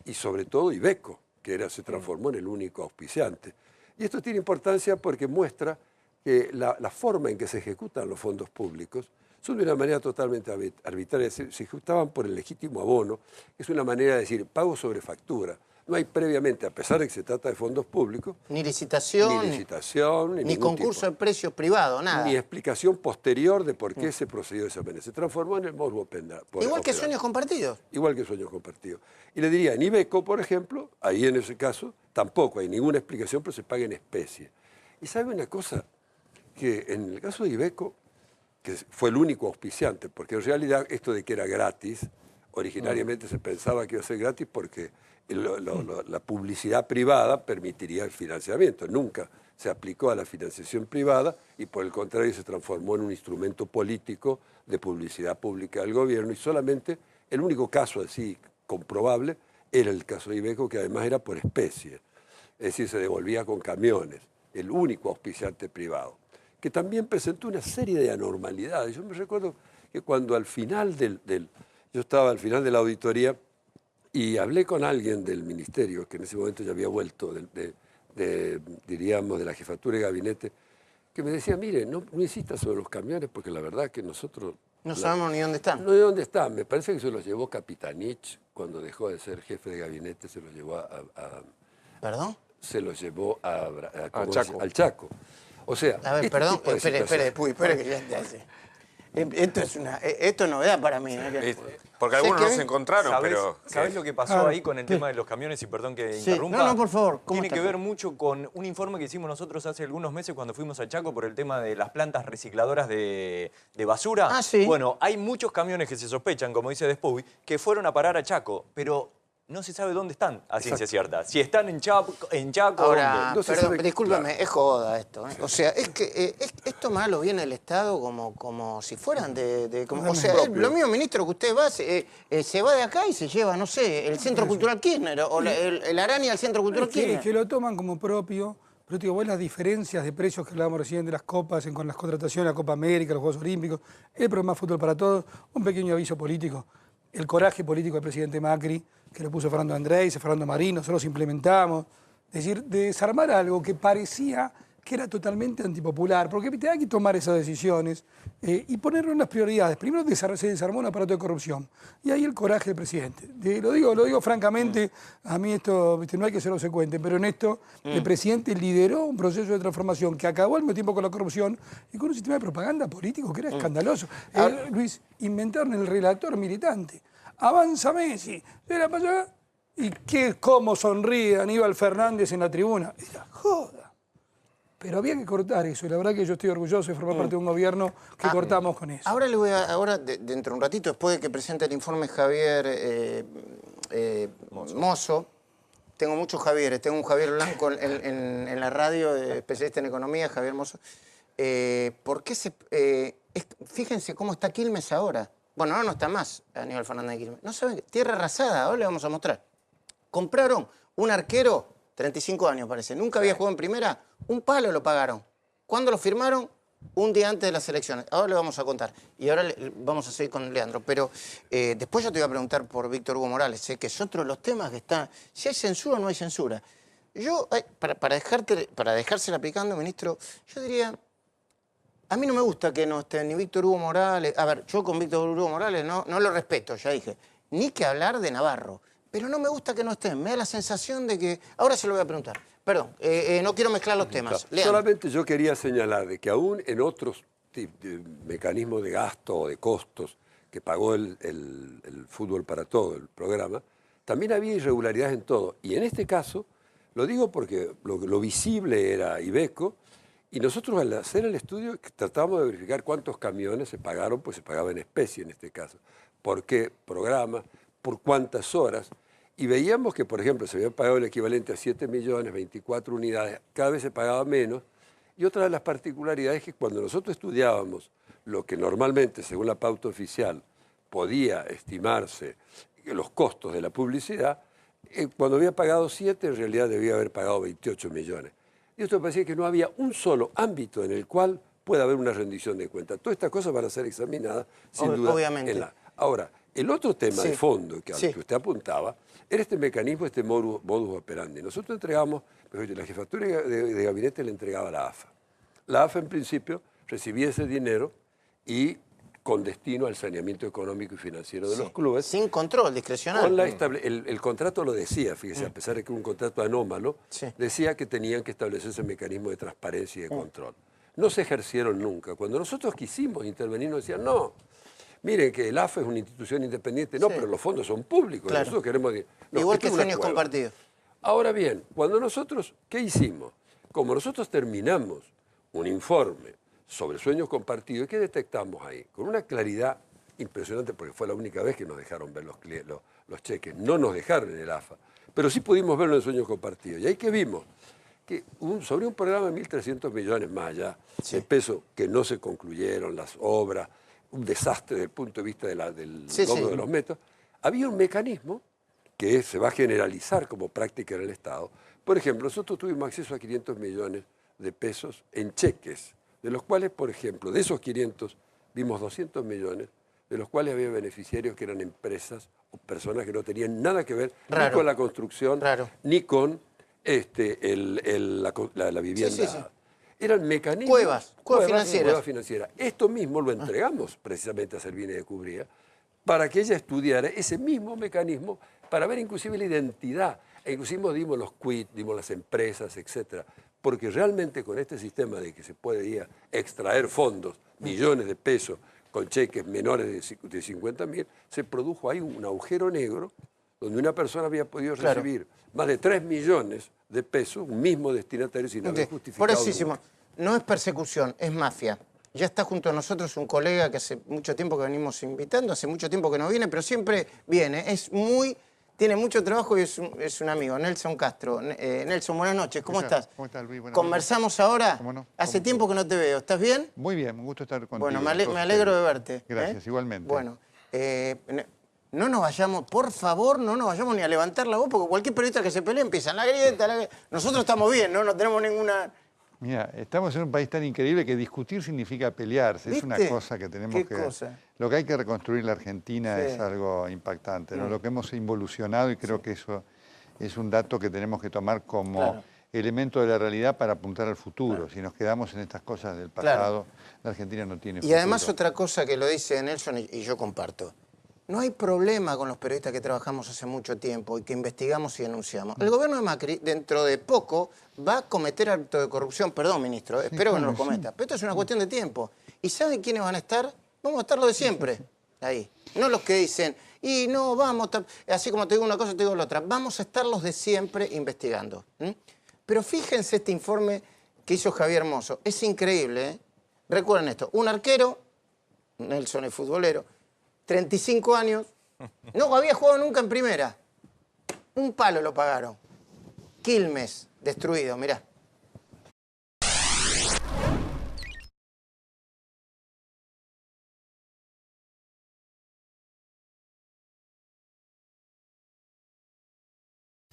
y sobre todo Iveco, que se transformó en el único auspiciante. Y esto tiene importancia porque muestra que la forma en que se ejecutan los fondos públicos son de una manera totalmente arbitraria. Se ejecutaban por el legítimo abono, que es una manera de decir pago sobre factura. No hay previamente, a pesar de que se trata de fondos públicos, ni licitación, ni concurso de precios privado, nada. Ni explicación posterior de por qué se procedió de esa manera. Se transformó en el modus operandi. Igual que Sueños Compartidos. Igual que Sueños Compartidos. Y le diría, en Iveco, por ejemplo, ahí en ese caso, tampoco hay ninguna explicación, pero se paga en especie. Y sabe una cosa, que en el caso de Iveco, que fue el único auspiciante, porque en realidad esto de que era gratis, originariamente se pensaba que iba a ser gratis porque la publicidad privada permitiría el financiamiento. Nunca se aplicó a la financiación privada y por el contrario se transformó en un instrumento político de publicidad pública del gobierno y solamente el único caso así comprobable era el caso de Iveco, que además era por especie, es decir, se devolvía con camiones, el único auspiciante privado, que también presentó una serie de anormalidades. Yo me recuerdo que cuando al final yo estaba al final de la auditoría y hablé con alguien del ministerio, que en ese momento ya había vuelto, diríamos, de la jefatura de gabinete, que me decía, mire, no insista sobre los camiones, porque la verdad que nosotros... No sabemos ni dónde están. No de dónde están. Me parece que se los llevó Capitanich, cuando dejó de ser jefe de gabinete, se los llevó ¿Perdón? Se los llevó Chaco. Al Chaco. O sea... A ver, perdón, espere que ya te hace. Esto es novedad para mí. Porque algunos no se encontraron, pero... ¿Sabés lo que pasó ahí con el tema de los camiones? Y perdón que interrumpa. No, por favor. Tiene que ver mucho con un informe que hicimos nosotros hace algunos meses cuando fuimos a Chaco por el tema de las plantas recicladoras de basura. Ah, sí. Bueno, hay muchos camiones que se sospechan, como dice Despuy, que fueron a parar a Chaco, pero no se sabe dónde están, a ciencia cierta. Si están en Chaco, ahora, ¿dónde? perdón, discúlpame, es joda esto. O sea, es que esto malo viene el Estado como si fueran o sea, lo mismo, ministro, que usted va, se va de acá y se lleva, no sé, el Centro Cultural Kirchner o el Araña al Centro Cultural Kirchner. Que lo toman como propio. Pero digo, vos las diferencias de precios que hablábamos recién de las copas, con las contrataciones, la Copa América, los Juegos Olímpicos, el programa Fútbol para Todos, un pequeño aviso político. El coraje político del presidente Macri, que lo puso Fernando Andrés, Fernando Marín, nosotros implementamos. Es decir, de desarmar algo que parecía que era totalmente antipopular, porque hay que tomar esas decisiones y ponerlo en las prioridades. Primero se desarmó un aparato de corrupción, y ahí el coraje del presidente. Lo digo francamente, a mí esto no hay que ser obsecuente, pero en esto el presidente lideró un proceso de transformación que acabó al mismo tiempo con la corrupción y con un sistema de propaganda político que era escandaloso. Luis, inventaron el relator militante. Avanza Messi, era para allá, y cómo sonríe Aníbal Fernández en la tribuna. Era joda. Pero había que cortar eso, y la verdad que yo estoy orgulloso de formar parte de un gobierno que cortamos con eso. Ahora dentro de un ratito, después de que presente el informe Javier Mozo, tengo muchos Javieres, tengo un Javier Blanco en la radio, especialista en economía, Javier Mozo. ¿Por qué fíjense cómo está Quilmes ahora? Bueno, ahora no está más Aníbal Fernández de Quilmes. No saben, tierra arrasada, ahora le vamos a mostrar. Compraron un arquero, 35 años parece, nunca había jugado en primera, un palo lo pagaron. ¿Cuándo lo firmaron? Un día antes de las elecciones. Ahora le vamos a contar. Y ahora vamos a seguir con Leandro. Pero después yo te voy a preguntar por Víctor Hugo Morales, que es otro de los temas que está... Si hay censura o no hay censura. Yo, para dejársela picando, ministro, yo diría... A mí no me gusta que no esté ni Víctor Hugo Morales... A ver, yo con Víctor Hugo Morales no lo respeto, ya dije. Ni que hablar de Navarro. Pero no me gusta que no estén. Me da la sensación de que... Ahora se lo voy a preguntar. Perdón, no quiero mezclar los temas. Solamente yo quería señalar de que aún en otros mecanismos de gasto o de costos que pagó el Fútbol para Todo, el programa, también había irregularidades en todo. Y en este caso, lo digo porque lo visible era Iveco, y nosotros al hacer el estudio tratábamos de verificar cuántos camiones se pagaron, pues se pagaba en especie en este caso. ¿Por qué programa? ¿Por cuántas horas? Y veíamos que, por ejemplo, se había pagado el equivalente a 7 millones, 24 unidades, cada vez se pagaba menos. Y otra de las particularidades es que cuando nosotros estudiábamos lo que normalmente, según la pauta oficial, podía estimarse los costos de la publicidad, cuando había pagado 7, en realidad debía haber pagado 28 millones. Y esto me parecía que no había un solo ámbito en el cual pueda haber una rendición de cuentas. Todas estas cosas van a ser examinadas, sin duda. Obviamente. Ahora, el otro tema de fondo que usted apuntaba era este mecanismo, este modus operandi. Nosotros entregamos, la jefatura de gabinete le entregaba a la AFA. La AFA, en principio, recibía ese dinero y con destino al saneamiento económico y financiero de los clubes. Sin control, discrecional. El contrato lo decía, fíjese, a pesar de que era un contrato anómalo, decía que tenían que establecerse mecanismos de transparencia y de control. No se ejercieron nunca. Cuando nosotros quisimos intervenir, nos decían, no, miren que el AFA es una institución independiente. No, pero los fondos son públicos. Claro. Nosotros queremos... No, igual que Sueños Compartidos. Ahora bien, cuando nosotros, ¿qué hicimos? Como nosotros terminamos un informe sobre Sueños Compartidos, ¿qué detectamos ahí? Con una claridad impresionante, porque fue la única vez que nos dejaron ver los cheques. No nos dejaron en el AFA, pero sí pudimos verlo en Sueños Compartidos. Y ahí que vimos que sobre un programa de 1.300 millones más allá de peso que no se concluyeron, las obras, un desastre desde el punto de vista del cobro de los metros, había un mecanismo que se va a generalizar como práctica en el Estado. Por ejemplo, nosotros tuvimos acceso a 500 millones de pesos en cheques, de los cuales, por ejemplo, de esos 500 vimos 200 millones, de los cuales había beneficiarios que eran empresas o personas que no tenían nada que ver ni con la construcción, ni con la vivienda. Eran mecanismos... Cuevas financieras. Esto mismo lo entregamos precisamente a Servini de Cubría para que ella estudiara ese mismo mecanismo para ver inclusive la identidad. E inclusive dimos los quit, dimos las empresas, etcétera. Porque realmente con este sistema de que se puede extraer fondos, millones de pesos, con cheques menores de 50.000, se produjo ahí un agujero negro donde una persona había podido recibir más de 3 millones de pesos, un mismo destinatario sin haber justificado. Por eso, no es persecución, es mafia. Ya está junto a nosotros un colega que hace mucho tiempo que venimos invitando, hace mucho tiempo que no viene, pero siempre viene. Tiene mucho trabajo y es un amigo, Nelson Castro. Nelson, buenas noches, ¿cómo estás? ¿Cómo estás, Luis? ¿Conversamos ahora? ¿Cómo no? Hace tiempo que no te veo, ¿estás bien? Muy bien, un gusto estar contigo. Bueno, me alegro de verte. Gracias, igualmente. Bueno, no nos vayamos, por favor, no nos vayamos ni a levantar la voz, porque cualquier periodista que se pelee empieza en la grieta. Nosotros estamos bien, no tenemos ninguna... Mira, estamos en un país tan increíble que discutir significa pelearse. ¿Viste? Es una cosa que tenemos ¿Qué cosa? Lo que hay que reconstruir la Argentina es algo impactante, ¿no? Lo que hemos involucionado, y creo que eso es un dato que tenemos que tomar como elemento de la realidad para apuntar al futuro. Si nos quedamos en estas cosas del pasado, la Argentina no tiene futuro. Y además otra cosa que lo dice Nelson y yo comparto. No hay problema con los periodistas que trabajamos hace mucho tiempo y que investigamos y denunciamos. El gobierno de Macri, dentro de poco, va a cometer acto de corrupción. Perdón, ministro, espero que no lo cometa. Pero esto es una cuestión de tiempo. ¿Y saben quiénes van a estar? Vamos a estar los de siempre, ahí. No los que dicen, y no, vamos, así como te digo una cosa, te digo la otra. Vamos a estar los de siempre investigando. Pero fíjense este informe que hizo Javier Mozo. Es increíble, ¿eh? Recuerden esto, un arquero, Nelson es futbolero, 35 años, no había jugado nunca en primera. Un palo lo pagaron. Quilmes, destruido, mirá.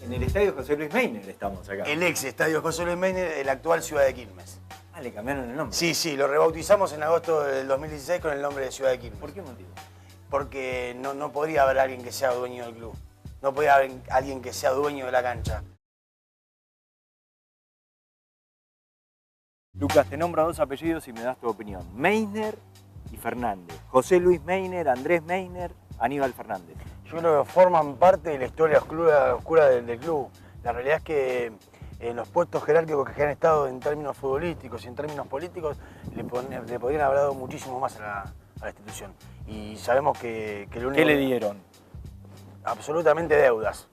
En el estadio José Luis Meiner estamos acá. El ex estadio José Luis Meiner, el actual Ciudad de Quilmes. Ah, le cambiaron el nombre. Sí, sí, lo rebautizamos en agosto del 2016 con el nombre de Ciudad de Quilmes. ¿Por qué motivo? Porque no podría haber alguien que sea dueño del club. No podía haber alguien que sea dueño de la cancha. Lucas, te nombro dos apellidos y me das tu opinión. Meiner y Fernández. José Luis Meiner, Andrés Meiner, Aníbal Fernández. Yo creo que forman parte de la historia oscura del club. La realidad es que en los puestos jerárquicos que han estado en términos futbolísticos y en términos políticos le podrían haber dado muchísimo más a la institución. Y sabemos que lo único... ¿Qué le dieron? Absolutamente deudas.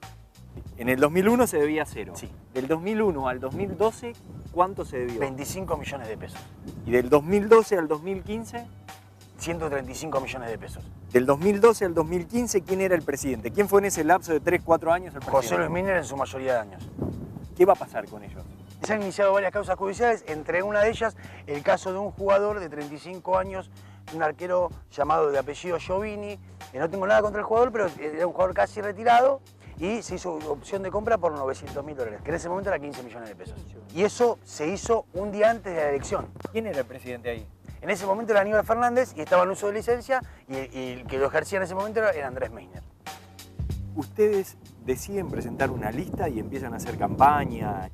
En el 2001 se debía cero. Sí. Del 2001 al 2012, ¿cuánto se debió? 25 millones de pesos. ¿Y del 2012 al 2015? 135 millones de pesos. Del 2012 al 2015, ¿quién era el presidente? ¿Quién fue en ese lapso de 3-4 años el presidente? José Luis Meiner en su mayoría de años. ¿Qué va a pasar con ellos? Se han iniciado varias causas judiciales, entre una de ellas el caso de un jugador de 35 años, un arquero llamado de apellido Giovini. No tengo nada contra el jugador, pero era un jugador casi retirado y se hizo opción de compra por $900.000, que en ese momento era 15 millones de pesos. Y eso se hizo un día antes de la elección. ¿Quién era el presidente ahí? En ese momento era Aníbal Fernández y estaba en uso de licencia y el que lo ejercía en ese momento era Andrés Meiner. Ustedes deciden presentar una lista y empiezan a hacer campaña.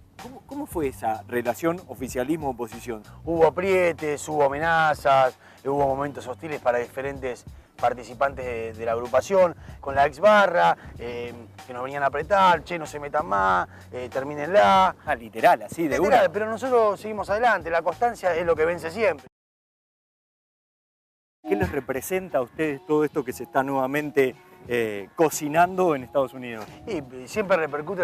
¿Cómo fue esa relación oficialismo-oposición? Hubo aprietes, hubo amenazas, hubo momentos hostiles para diferentes participantes de la agrupación, con la ex barra, que nos venían a apretar, che, no se metan más, termínenla. Ah, literal, así de literal, una. pero nosotros seguimos adelante, la constancia es lo que vence siempre. ¿Qué les representa a ustedes todo esto que se está nuevamente cocinando en Estados Unidos? Y siempre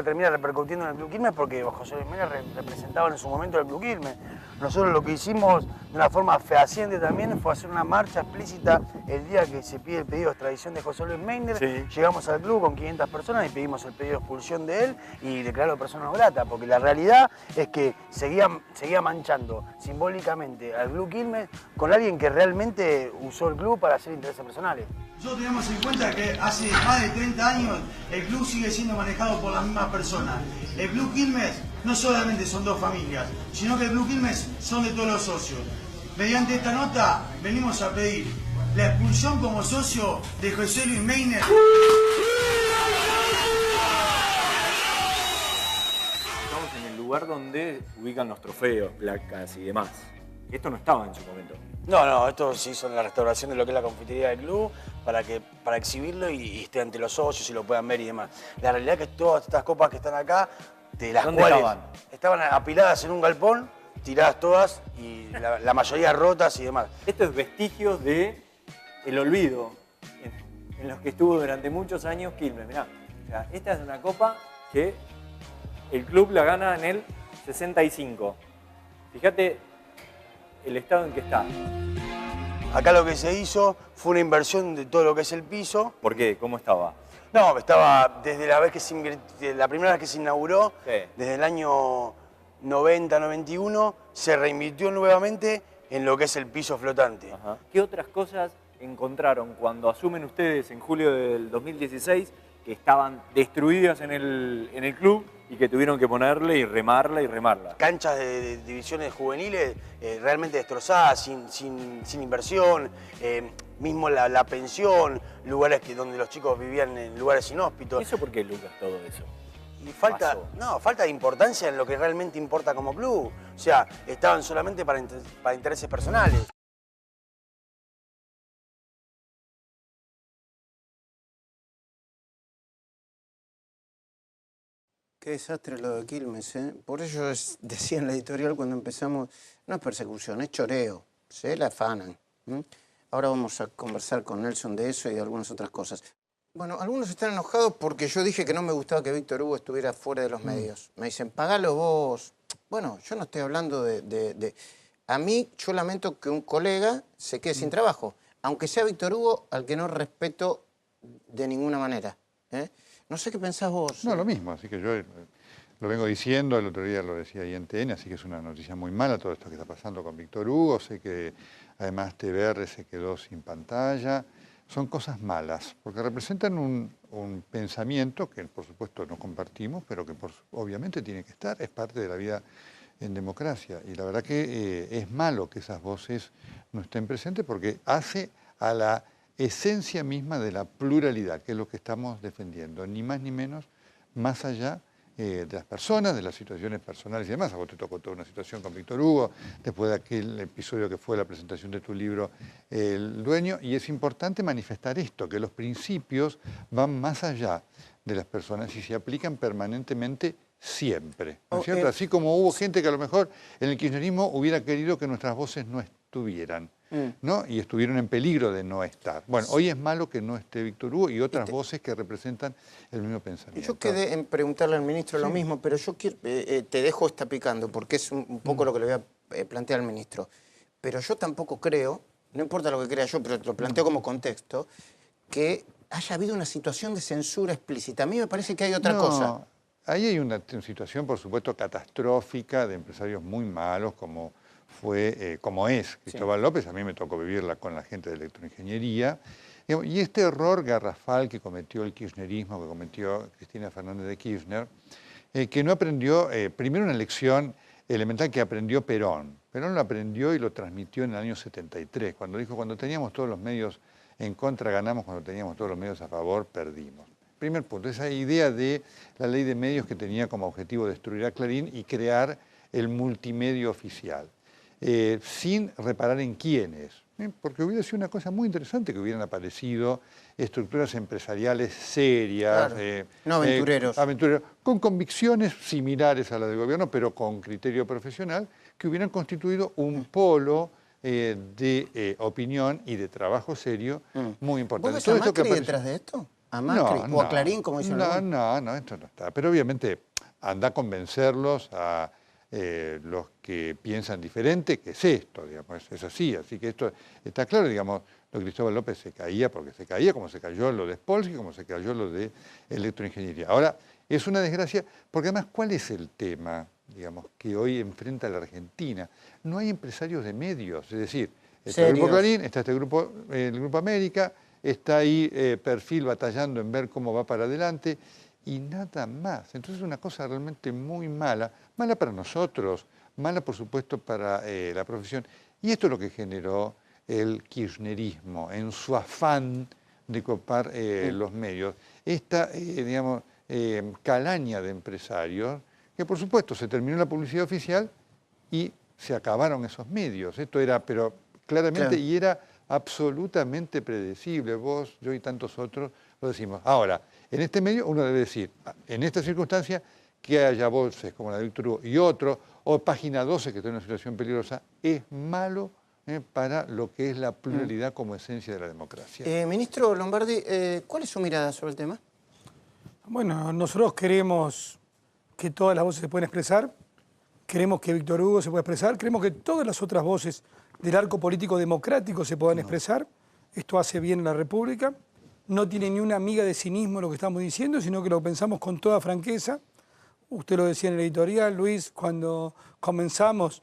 termina repercutiendo en el Club Quilmes porque José Luis Meiner representaba en su momento el Club Quilmes. Nosotros lo que hicimos de una forma fehaciente también fue hacer una marcha explícita el día que se pide el pedido de extradición de José Luis Meiner. Sí. Llegamos al club con 500 personas y pedimos el pedido de expulsión de él y declararlo persona no grata, porque la realidad es que seguía manchando simbólicamente al Club Quilmes con alguien que realmente usó el club para hacer intereses personales. Nosotros tenemos en cuenta que hace más de 30 años el club sigue siendo manejado por las mismas personas. El Club Quilmes no solamente son dos familias, sino que el Club Quilmes son de todos los socios. Mediante esta nota venimos a pedir la expulsión como socio de José Luis Meiner. Estamos en el lugar donde ubican los trofeos, placas y demás. Esto no estaba en su momento. No, esto se hizo en la restauración de lo que es la confitería del club para exhibirlo y esté ante los socios y lo puedan ver y demás. La realidad es que todas estas copas que están acá, de las ¿Dónde cuales estaban? apiladas en un galpón, tiradas todas y la mayoría rotas y demás. Esto es vestigios de el olvido en los que estuvo durante muchos años Quilmes. Mirá, o sea, esta es una copa que el club la gana en el 65. Fíjate el estado en que está. Acá lo que se hizo fue una inversión de todo lo que es el piso. ¿Por qué? ¿Cómo estaba? No, estaba desde la vez que la primera vez que se inauguró, Sí. desde el año 90-91, se reinvirtió nuevamente en lo que es el piso flotante. Ajá. ¿Qué otras cosas encontraron cuando asumen ustedes en julio del 2016 que estaban destruidas en el club y que tuvieron que ponerle y remarla? Canchas de divisiones juveniles realmente destrozadas, sin inversión, mismo la pensión, lugares donde los chicos vivían en lugares inhóspitos. ¿Y eso por qué, Lucas, todo eso? Y falta de importancia en lo que realmente importa como club. O sea, estaban solamente para intereses personales. Qué desastre lo de Quilmes, ¿eh? Por ello decía en la editorial cuando empezamos, no es persecución, es choreo, se la afanan. Ahora vamos a conversar con Nelson de eso y de algunas otras cosas. Bueno, algunos están enojados porque yo dije que no me gustaba que Víctor Hugo estuviera fuera de los medios. Me dicen, pagalo vos. Bueno, yo no estoy hablando de... A mí, yo lamento que un colega se quede sin trabajo, aunque sea Víctor Hugo, al que no respeto de ninguna manera. No sé qué pensás vos. No, lo mismo, así que yo lo vengo diciendo, el otro día lo decía ahí en TN, así que es una noticia muy mala todo esto que está pasando con Víctor Hugo. Sé que además TVR se quedó sin pantalla. Son cosas malas, porque representan un pensamiento que por supuesto no compartimos, pero que obviamente tiene que estar, es parte de la vida en democracia. Y la verdad que es malo que esas voces no estén presentes porque hace a la esencia misma de la pluralidad, que es lo que estamos defendiendo, ni más ni menos, más allá de las personas, de las situaciones personales y demás. A vos te tocó toda una situación con Víctor Hugo, después de aquel episodio que fue la presentación de tu libro El Dueño, y es importante manifestar esto, que los principios van más allá de las personas y se aplican permanentemente siempre, ¿no es cierto? Así como hubo gente que a lo mejor en el kirchnerismo hubiera querido que nuestras voces no estuvieran, ¿no? Y estuvieron en peligro de no estar. Bueno, hoy es malo que no esté Víctor Hugo y otras voces que representan el mismo pensamiento. Yo quedé en preguntarle al ministro lo mismo, pero yo quiero, te dejo esta picando, porque es un poco lo que le voy a plantear al ministro. Pero yo tampoco creo, no importa lo que crea yo, pero te lo planteo como contexto, que haya habido una situación de censura explícita. A mí me parece que hay otra cosa. Ahí hay una situación, por supuesto, catastrófica de empresarios muy malos, como es Cristóbal López. A mí me tocó vivirla con la gente de electroingeniería. Y este error garrafal que cometió el kirchnerismo, que cometió Cristina Fernández de Kirchner, que no aprendió, primero una lección elemental que aprendió Perón. Perón lo aprendió y lo transmitió en el año 73, cuando dijo, cuando teníamos todos los medios en contra, ganamos, cuando teníamos todos los medios a favor, perdimos. Primer punto, esa idea de la ley de medios que tenía como objetivo destruir a Clarín y crear el multimedio oficial, sin reparar en quiénes, porque hubiera sido una cosa muy interesante que hubieran aparecido estructuras empresariales serias, claro. No aventureros. Con convicciones similares a la del gobierno, pero con criterio profesional, que hubieran constituido un polo de opinión y de trabajo serio muy importante. ¿Vos ves a Macri detrás de esto? ¿A Macri o a Clarín, como dicen algunos? No, esto no está. Pero obviamente anda a convencerlos a los que piensan diferente, que es esto, digamos, es así. Así que esto está claro, digamos, lo de Cristóbal López se caía porque se caía, como se cayó lo de Spolsky, como se cayó lo de electroingeniería. Ahora, es una desgracia, porque además, ¿cuál es el tema, digamos, que hoy enfrenta la Argentina? No hay empresarios de medios, es decir, está el Grupo Clarín, está el Grupo América, está ahí Perfil batallando en ver cómo va para adelante y nada más. Entonces es una cosa realmente muy mala, mala para nosotros, mala por supuesto para la profesión. Y esto es lo que generó el kirchnerismo en su afán de copar los medios. Esta, digamos, calaña de empresarios, que por supuesto se terminó la publicidad oficial y se acabaron esos medios. Esto era, pero claramente, claro. Y era absolutamente predecible. Vos, yo y tantos otros lo decimos. Ahora, en este medio uno debe decir, en esta circunstancia, que haya voces como la de Víctor Hugo y otro, o Página 12, que está en una situación peligrosa, es malo para lo que es la pluralidad como esencia de la democracia. Ministro Lombardi, ¿cuál es su mirada sobre el tema? Bueno, nosotros queremos que todas las voces se puedan expresar, queremos que Víctor Hugo se pueda expresar, queremos que todas las otras voces del arco político democrático se puedan expresar. Esto hace bien a la República. No tiene ni una miga de cinismo lo que estamos diciendo, sino que lo pensamos con toda franqueza. Usted lo decía en el editorial, Luis, cuando comenzamos,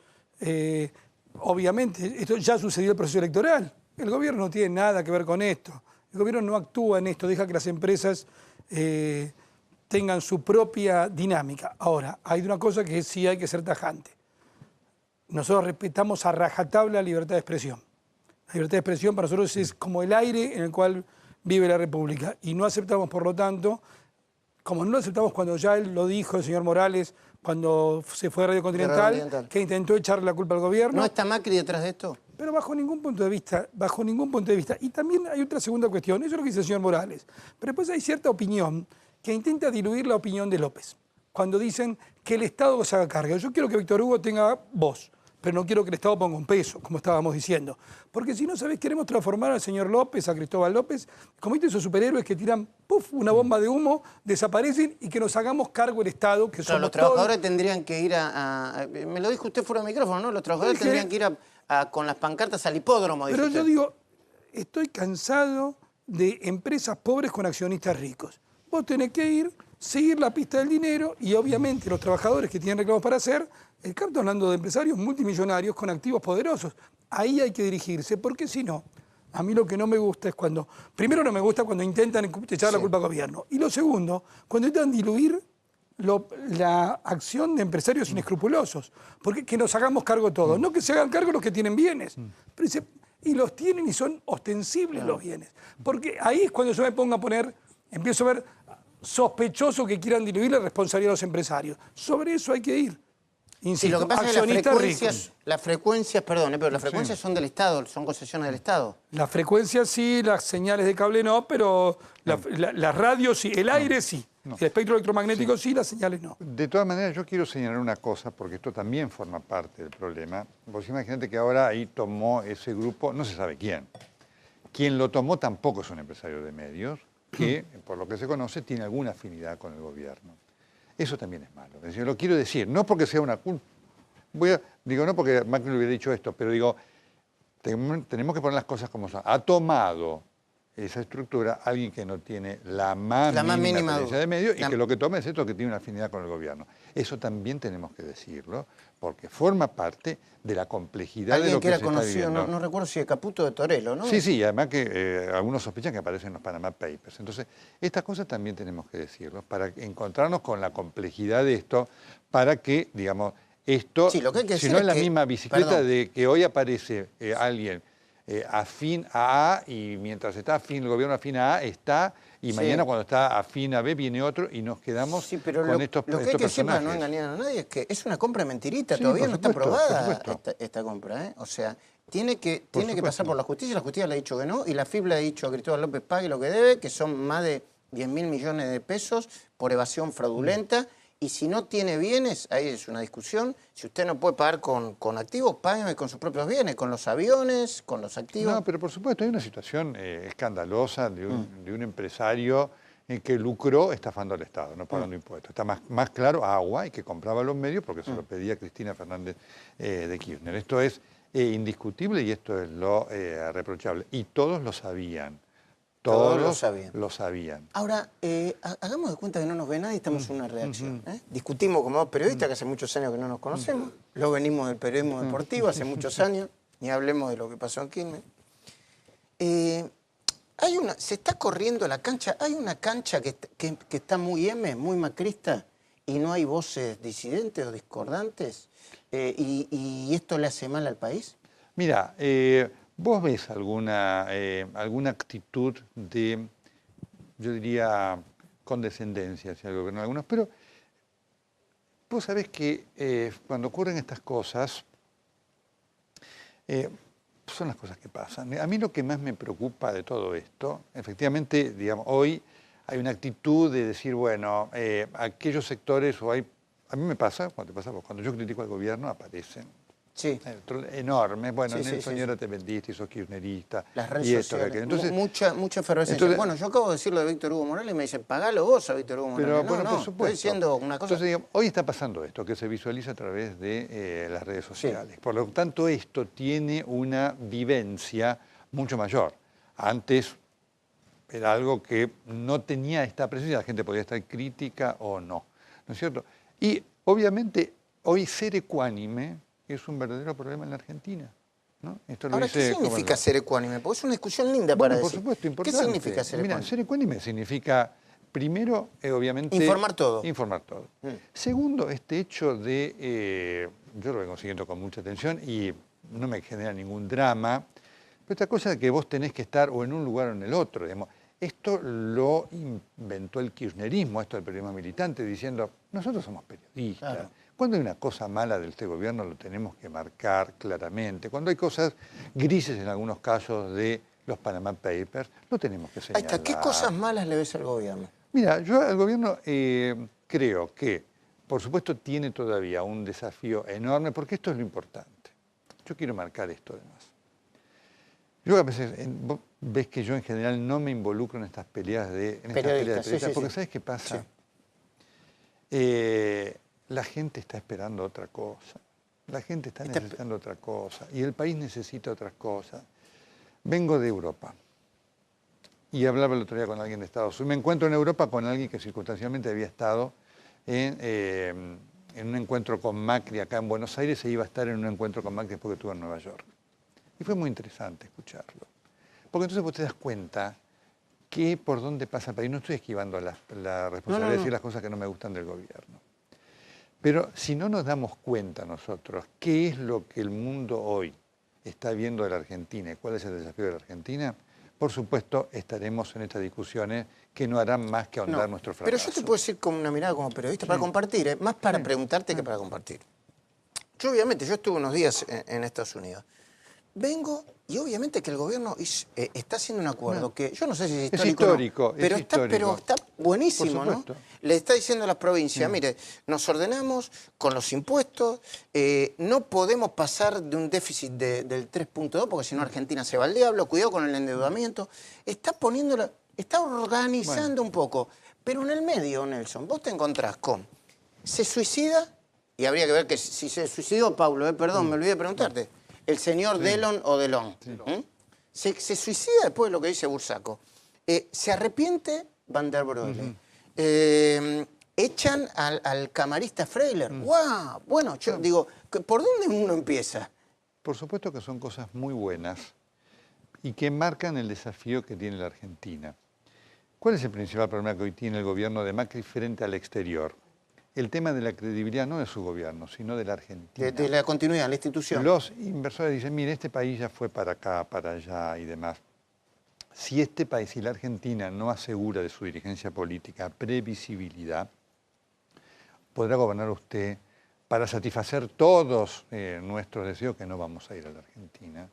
obviamente, esto ya sucedió el proceso electoral. El gobierno no tiene nada que ver con esto. El gobierno no actúa en esto, deja que las empresas tengan su propia dinámica. Ahora, hay una cosa que sí hay que ser tajante. Nosotros respetamos a rajatabla la libertad de expresión. La libertad de expresión para nosotros es como el aire en el cual vive la República. Y no aceptamos, por lo tanto, como no aceptamos cuando ya él lo dijo, el señor Morales, cuando se fue a Radio Continental, que intentó echarle la culpa al gobierno. ¿No está Macri detrás de esto? Pero bajo ningún punto de vista, bajo ningún punto de vista. Y también hay otra segunda cuestión, eso es lo que dice el señor Morales. Pero después hay cierta opinión que intenta diluir la opinión de López. Cuando dicen que el Estado se haga cargo. Yo quiero que Víctor Hugo tenga voz, pero no quiero que el Estado ponga un peso, como estábamos diciendo. Porque si no, ¿sabés? Queremos transformar al señor López, a Cristóbal López, como viste esos superhéroes que tiran una bomba de humo, desaparecen y que nos hagamos cargo el Estado, que somos los trabajadores tendrían que ir me lo dijo usted fuera del micrófono, ¿no? Los trabajadores tendrían que ir con las pancartas al hipódromo. Pero yo digo, estoy cansado de empresas pobres con accionistas ricos. Vos tenés que ir, seguir la pista del dinero y obviamente los trabajadores que tienen reclamos para hacer, estamos hablando de empresarios multimillonarios con activos poderosos. Ahí hay que dirigirse, porque si no, a mí lo que no me gusta es cuando, primero no me gusta cuando intentan echar la culpa al gobierno. Y lo segundo, cuando intentan diluir la acción de empresarios inescrupulosos. Porque que nos hagamos cargo todos. No que se hagan cargo los que tienen bienes. Y los tienen y son ostensibles los bienes. Porque ahí es cuando yo me pongo a poner, empiezo a ver sospechoso que quieran diluir la responsabilidad de los empresarios. Sobre eso hay que ir. Insisto, sí, lo que pasa es que las frecuencias, pero las frecuencias Sí. son del Estado, son concesiones del Estado. Las frecuencias sí, las señales de cable no, pero las radios sí, el aire sí. No. El espectro electromagnético sí, las señales no. De todas maneras, yo quiero señalar una cosa, porque esto también forma parte del problema. Vos imagínate que ahora ahí tomó ese grupo, no se sabe quién. Quien lo tomó tampoco es un empresario de medios, que, por lo que se conoce, tiene alguna afinidad con el gobierno. Eso también es malo. Es decir, lo quiero decir, no porque sea una culpa. Digo, no porque Macri le hubiera dicho esto, pero digo, tenemos que poner las cosas como son. Ha tomado esa estructura alguien que no tiene la más mínima experiencia de medio y que lo que toma es esto, que tiene una afinidad con el gobierno. Eso también tenemos que decirlo, porque forma parte de la complejidad de lo que se está viviendo. No recuerdo si de Caputo o de Torello, ¿no? Sí, sí, además que algunos sospechan que aparecen en los Panama Papers. Entonces, estas cosas también tenemos que decirlo, para encontrarnos con la complejidad de esto, para que, digamos, esto, sí, lo que hay que si no es la misma bicicleta de que hoy aparece alguien afín a A y mientras está afín, el gobierno afín a A está y mañana cuando está afín a B viene otro y nos quedamos con estos personajes. Lo que hay que decir para no engañar a nadie es que es una compra mentirita, todavía no está aprobada esta compra, ¿eh? O sea, tiene que pasar por la justicia le ha dicho que no y la FIP le ha dicho a Cristóbal López pague lo que debe, que son más de 10.000 millones de pesos por evasión fraudulenta. Y si no tiene bienes, ahí es una discusión. Si usted no puede pagar con activos, págueme con sus propios bienes, con los aviones, con los activos. No, pero por supuesto hay una situación escandalosa de un empresario en que lucró estafando al Estado, no pagando impuestos. Está más claro Agua y que compraba los medios porque se lo pedía Cristina Fernández de Kirchner. Esto es indiscutible y esto es lo reprochable. Y todos lo sabían. Todos lo sabían. Ahora, hagamos de cuenta que no nos ve nadie y estamos en una reacción. Discutimos como dos periodistas que hace muchos años que no nos conocemos. Lo venimos del periodismo deportivo hace muchos años. Ni hablemos de lo que pasó en Quilmes. Se está corriendo la cancha. Hay una cancha que está muy muy macrista y no hay voces disidentes o discordantes. ¿Y esto le hace mal al país? Mira, ¿vos ves alguna actitud de, yo diría, condescendencia hacia el gobierno de algunos? Pero vos sabés que cuando ocurren estas cosas, son las cosas que pasan. A mí lo que más me preocupa de todo esto, efectivamente, digamos, hoy hay una actitud de decir, bueno, aquellos sectores, a mí me pasa, cuando te pasa, cuando yo critico al gobierno aparecen. Sí. Enormes. Bueno, Sí, Nelson sí, ahora te vendiste y sos kirchnerista. Las redes y esto, sociales. que entonces, mucha efervescencia. entonces, Bueno, yo acabo de decirlo de Víctor Hugo Morales y me dicen, pagalo vos a Víctor Hugo Morales. Pero, no, bueno, no, por supuesto. estoy diciendo una cosa. Entonces, digamos, hoy está pasando esto, que se visualiza a través de las redes sociales. Por lo tanto, esto tiene una vivencia mucho mayor. Antes era algo que no tenía esta presencia, la gente podía estar crítica o no. ¿No es cierto? Y, obviamente, hoy ser ecuánime es un verdadero problema en la Argentina. ¿No? Esto lo Ahora, dice ¿qué significa ser ecuánime? Porque es una discusión linda para decir. Por supuesto, importante. ¿Qué significa ser ecuánime? Mira, ser ecuánime significa, primero, obviamente... Informar todo. Informar todo. Segundo, este hecho de... yo lo vengo siguiendo con mucha atención y no me genera ningún drama, pero esta cosa de que vos tenés que estar o en un lugar o en el otro, digamos. Esto lo inventó el kirchnerismo, esto del periodismo militante, diciendo, nosotros somos periodistas. Claro. Cuando hay una cosa mala de este gobierno lo tenemos que marcar claramente. Cuando hay cosas grises en algunos casos de los Panama Papers, lo tenemos que señalar. Ahí está. ¿Qué cosas malas le ves al gobierno? Mira, yo al gobierno creo que, por supuesto, tiene todavía un desafío enorme, porque esto es lo importante. Yo quiero marcar esto además. Yo a veces, vos ves que yo en general no me involucro en estas peleas de periodistas, porque ¿sabes qué pasa? La gente está esperando otra cosa. La gente está necesitando otra cosa. Y el país necesita otras cosas. Vengo de Europa. Y hablaba el otro día con alguien de Estados Unidos. Me encuentro en Europa con alguien que circunstancialmente había estado en un encuentro con Macri acá en Buenos Aires e iba a estar en un encuentro con Macri después que estuvo en Nueva York. Y fue muy interesante escucharlo. Porque entonces vos te das cuenta que por dónde pasa el país. No estoy esquivando la responsabilidad de decir las cosas que no me gustan del gobierno. Pero si no nos damos cuenta nosotros qué es lo que el mundo hoy está viendo de la Argentina y cuál es el desafío de la Argentina, por supuesto estaremos en estas discusiones que no harán más que ahondar nuestro fracaso. Pero yo te puedo decir con una mirada como periodista para compartir, más para preguntarte que para compartir. Yo obviamente, yo estuve unos días en Estados Unidos. Vengo y obviamente que el gobierno está haciendo un acuerdo que yo no sé si es histórico, pero está buenísimo, ¿no? Le está diciendo a las provincias, mire, nos ordenamos con los impuestos, no podemos pasar de un déficit del 3.2 porque si no Argentina se va al diablo, cuidado con el endeudamiento. Está organizando un poco, pero en el medio, Nelson, vos te encontrás con, se suicida, y habría que ver que si se suicidó, Paulo, perdón, me olvidé de preguntarte, el señor Delon o Delon. Se suicida después de lo que dice Bursaco. Se arrepiente Van der Broele. Echan al camarista Freiler. ¡Guau! Bueno, yo digo, ¿por dónde uno empieza? Por supuesto que son cosas muy buenas y que marcan el desafío que tiene la Argentina. ¿Cuál es el principal problema que hoy tiene el gobierno de Macri frente al exterior? El tema de la credibilidad no de su gobierno, sino de la Argentina. De la continuidad, de la institución. Los inversores dicen, mire, este país ya fue para acá, para allá y demás. Si este país, si la Argentina no asegura de su dirigencia política previsibilidad, podrá gobernar usted para satisfacer todos nuestros deseos, que no vamos a ir a la Argentina,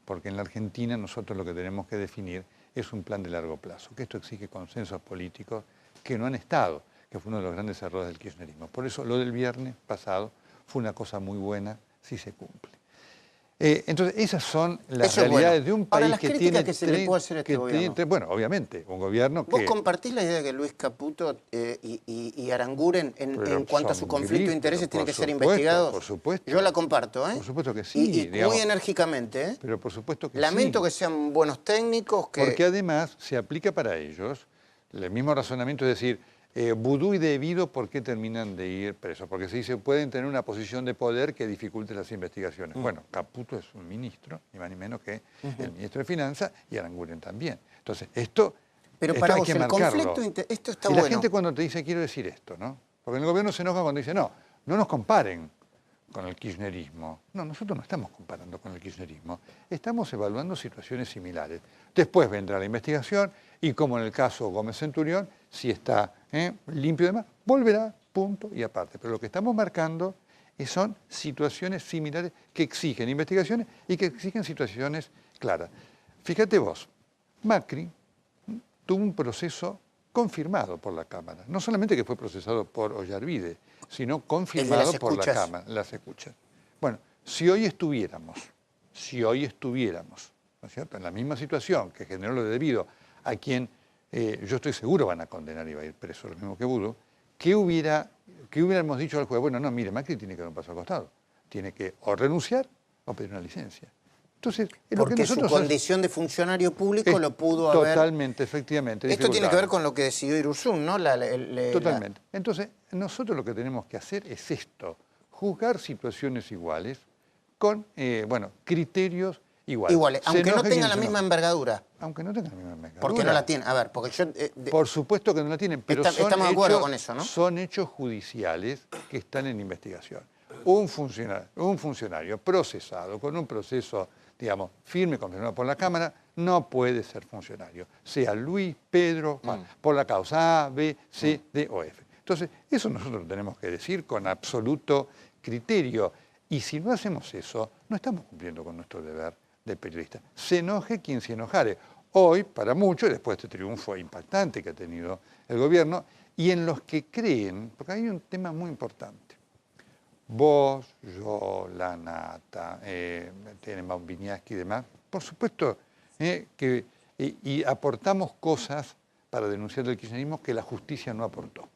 porque en la Argentina nosotros lo que tenemos que definir es un plan de largo plazo, que esto exige consensos políticos que no han estado, que fue uno de los grandes errores del kirchnerismo. Por eso lo del viernes pasado fue una cosa muy buena si se cumple. Entonces, esas son las realidades de un país que tiene... que se le puede hacer a este gobierno. Bueno, obviamente, un gobierno que... ¿Vos compartís la idea de que Luis Caputo y Aranguren, en cuanto a su conflicto de intereses, tienen que ser investigados? Por supuesto. Yo la comparto, ¿eh? Por supuesto que sí. Y muy enérgicamente, ¿eh? Pero por supuesto que Lamento que sean buenos técnicos, que... Porque además se aplica para ellos el mismo razonamiento, es decir... vudú y debido, ¿por qué terminan de ir presos? Porque se dice, pueden tener una posición de poder que dificulte las investigaciones. Bueno, Caputo es un ministro, ni más ni menos que el ministro de Finanzas, y Aranguren también. Entonces, esto para hay vos, que el marcarlo. conflicto, esto está y bueno. La gente cuando te dice, quiero decir esto, ¿no? Porque el gobierno se enoja cuando dice, no nos comparen con el kirchnerismo. No, nosotros no estamos comparando con el kirchnerismo. Estamos evaluando situaciones similares. Después vendrá la investigación y como en el caso Gómez Centurión, si está limpio y demás, volverá, punto y aparte. Pero lo que estamos marcando son situaciones similares que exigen investigaciones y que exigen situaciones claras. Fíjate vos, Macri tuvo un proceso confirmado por la Cámara. No solamente que fue procesado por Ollarvide, sino confirmado por la Cámara, las escuchas. Bueno, si hoy estuviéramos, ¿no es cierto?, en la misma situación que generó lo debido a quien yo estoy seguro van a condenar y va a ir preso, lo mismo que Budo, ¿qué hubiéramos dicho al juez? Bueno, no, mire, Macri tiene que dar un paso al costado. Tiene que o renunciar o pedir una licencia. Entonces, porque su condición de funcionario público lo pudo haber... Totalmente, efectivamente. Esto tiene que ver con lo que decidió Irurzún, ¿no? Totalmente. Entonces, nosotros lo que tenemos que hacer es esto, juzgar situaciones iguales con, criterios iguales. Aunque no tengan la misma envergadura. Aunque no tengan la misma envergadura. ¿Por qué no la tienen? A ver, porque yo... Por supuesto que no la tienen, pero estamos de acuerdo con eso, ¿no? Son hechos judiciales que están en investigación. Un funcionario procesado con un proceso, digamos, firme, confirmado por la Cámara, no puede ser funcionario. Sea Luis, Pedro, Juan, por la causa A, B, C, D o F. Entonces, eso nosotros lo tenemos que decir con absoluto criterio. Y si no hacemos eso, no estamos cumpliendo con nuestro deber de periodista. Se enoje quien se enojare. Hoy, para muchos, después de este triunfo impactante que ha tenido el gobierno, y en los que creen, porque hay un tema muy importante. vos, yo, la Nata, Tenenbaum, Viñaski y demás, por supuesto y aportamos cosas para denunciar el kirchnerismo que la justicia no aportó.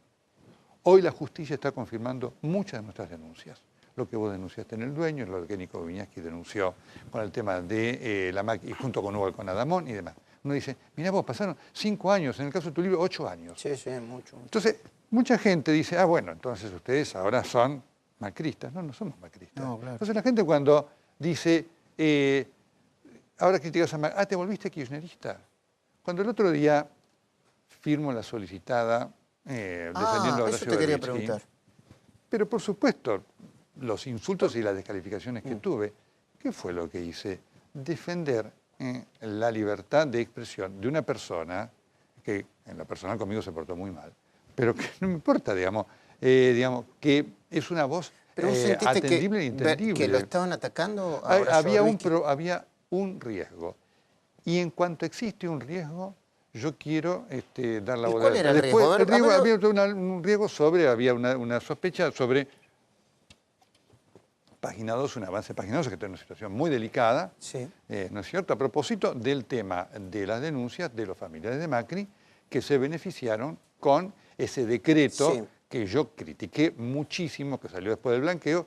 Hoy la justicia está confirmando muchas de nuestras denuncias. Lo que vos denunciaste en El Dueño, lo que Nico Viñaski denunció con el tema de la MAC y junto con Hugo con Adamón y demás. Uno dice, mirá vos, pasaron 5 años, en el caso de tu libro 8 años. Sí, sí, mucho. Entonces, mucha gente dice, bueno, entonces ustedes ahora son macristas. No, no somos macristas. No, claro. Entonces la gente cuando dice, ahora criticas a Macri, ¿te volviste kirchnerista? Cuando el otro día firmo la solicitada defendiendo a eso te quería Berbisky, preguntar. pero por supuesto, los insultos y las descalificaciones que tuve, ¿qué fue lo que hice? Defender la libertad de expresión de una persona que en lo personal conmigo se portó muy mal, pero que no me importa, digamos que es una voz ¿Pero vos sentiste atendible e entendible. que lo estaban atacando? Había un riesgo. Y en cuanto existe un riesgo, yo quiero dar la voz. ¿Cuál era el riesgo? Había un riesgo había una sospecha sobre Página 2, un avance de Página 2, que está en una situación muy delicada, sí. ¿No es cierto? A propósito del tema de las denuncias de los familiares de Macri, que se beneficiaron con ese decreto sí. que yo critiqué muchísimo, que salió después del blanqueo,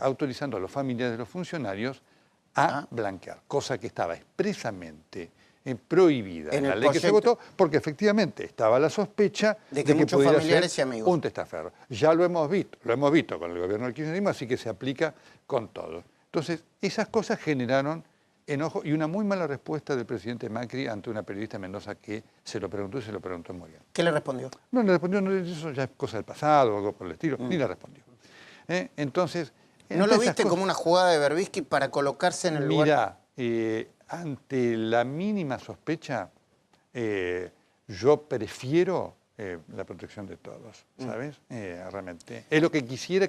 autorizando a los familiares de los funcionarios a blanquear, cosa que estaba expresamente prohibida en la ley que se votó, porque efectivamente estaba la sospecha de que muchos pudiera familiares ser y amigos. un testaferro. Ya lo hemos visto con el gobierno del kirchnerismo, así que se aplica con todo. Entonces, esas cosas generaron enojo y una muy mala respuesta del presidente Macri ante una periodista de Mendoza que se lo preguntó y se lo preguntó muy bien. ¿Qué le respondió? No, le respondió, no, eso ya es cosa del pasado o algo por el estilo, ni le respondió. Entonces... ¿No lo viste como una jugada de Berbisky para colocarse en el lugar? Mira, ante la mínima sospecha, yo prefiero la protección de todos, ¿sabes? Realmente. Es lo que quisiera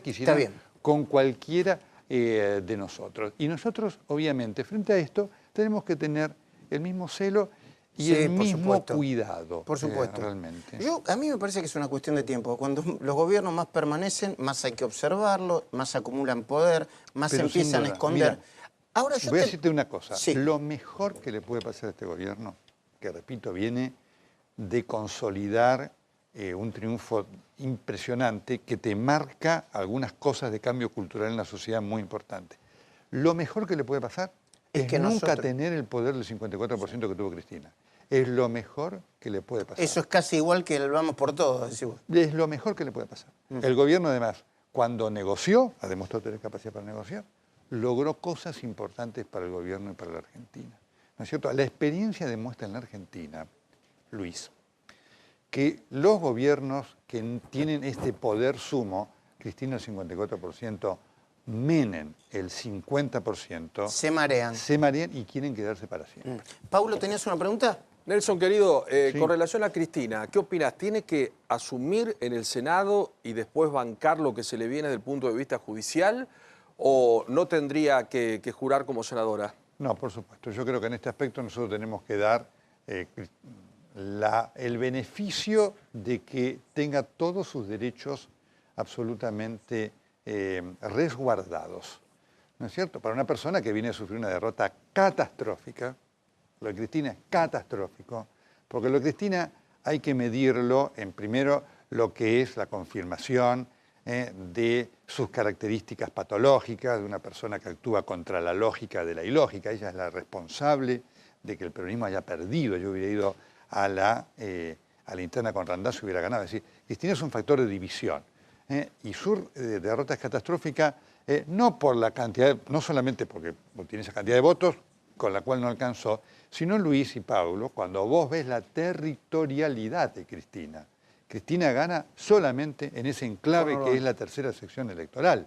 con cualquiera de nosotros. Y nosotros, obviamente, frente a esto, tenemos que tener el mismo celo y el mismo cuidado. Por supuesto. Realmente. A mí me parece que es una cuestión de tiempo. Cuando los gobiernos más permanecen, más hay que observarlo, más acumulan poder, más se empiezan a esconder. Mira, ahora voy a decirte una cosa. Sí. Lo mejor que le puede pasar a este gobierno, que repito, viene de consolidar un triunfo impresionante que te marca algunas cosas de cambio cultural en la sociedad muy importante. Lo mejor que le puede pasar es que nunca tener el poder del 54% que tuvo Cristina. Es lo mejor que le puede pasar. Eso es casi igual que el vamos por todos, decís vos. Es lo mejor que le puede pasar. El gobierno, además, cuando negoció, ha demostrado tener capacidad para negociar, logró cosas importantes para el gobierno y para la Argentina. ¿No es cierto? La experiencia demuestra en la Argentina, Luis, que los gobiernos que tienen este poder sumo, Cristina el 54%, Menem el 50%, se marean. Se marean y quieren quedarse para siempre. Paulo, ¿tenías una pregunta? Nelson, querido, Sí. con relación a Cristina, ¿qué opinas? ¿Tiene que asumir en el Senado y después bancar lo que se le viene desde el punto de vista judicial o no tendría que jurar como senadora? No, por supuesto. Yo creo que en este aspecto nosotros tenemos que dar el beneficio de que tenga todos sus derechos absolutamente resguardados. ¿No es cierto? Para una persona que viene a sufrir una derrota catastrófica, lo de Cristina es catastrófico, porque lo de Cristina hay que medirlo en primero lo que es la confirmación de sus características patológicas, de una persona que actúa contra la lógica de la ilógica. Ella es la responsable de que el peronismo haya perdido. Yo hubiera ido a la interna con Randazzo y hubiera ganado. Es decir, Cristina es un factor de división. Y su derrota es catastrófica no por la cantidad, no solamente porque tiene esa cantidad de votos, con la cual no alcanzó, sino Luis y Paulo, cuando vos ves la territorialidad de Cristina. Cristina gana solamente en ese enclave que es la tercera sección electoral.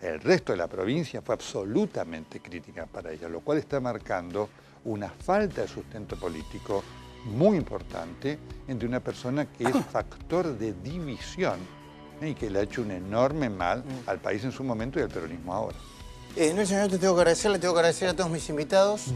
El resto de la provincia fue absolutamente crítica para ella, lo cual está marcando una falta de sustento político muy importante entre una persona que es factor de división y que le ha hecho un enorme mal al país en su momento y al peronismo ahora. Nelson, yo te tengo que agradecer, le tengo que agradecer a todos mis invitados.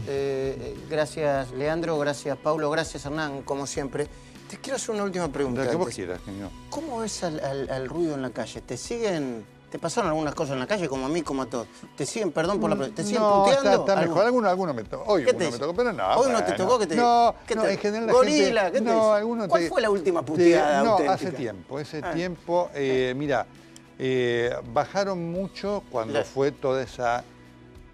Gracias, Leandro, gracias, Paulo, gracias, Hernán, como siempre. Te quiero hacer una última pregunta. La que vos quieras, señor. ¿Cómo ves al ruido en la calle? ¿Te siguen ¿Te pasaron algunas cosas en la calle, como a mí, como a todos? ¿Te siguen, perdón por la pregunta, ¿te siguen No, puteando? está mejor. Alguno me tocó. Hoy uno me tocó, pero no. ¿Hoy no te tocó que te... No, ¿qué no, te... en general la Gorila, gente... ¿qué te no, dice? alguno ¿Cuál fue la última puteada No, auténtica? hace tiempo. Mira, bajaron mucho cuando fue toda esa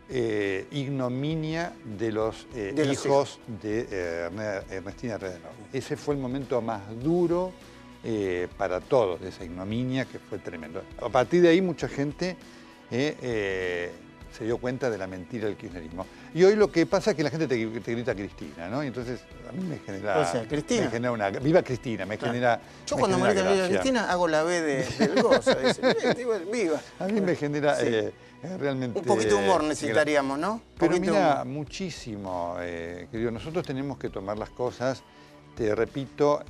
ignominia de los hijos de Ernestina Redenow. Ese fue el momento más duro para todos, de esa ignominia que fue tremendo. A partir de ahí mucha gente se dio cuenta de la mentira del kirchnerismo. Y hoy lo que pasa es que la gente te grita Cristina, ¿no? Y entonces a mí me genera... O sea, Cristina. Me genera una... Viva Cristina, me genera... Yo cuando me gritan Viva Cristina hago la B del gozo. Viva. A mí me genera realmente... Un poquito de humor necesitaríamos, ¿no? Pero mira, muchísimo, querido. Nosotros tenemos que tomar las cosas, te repito,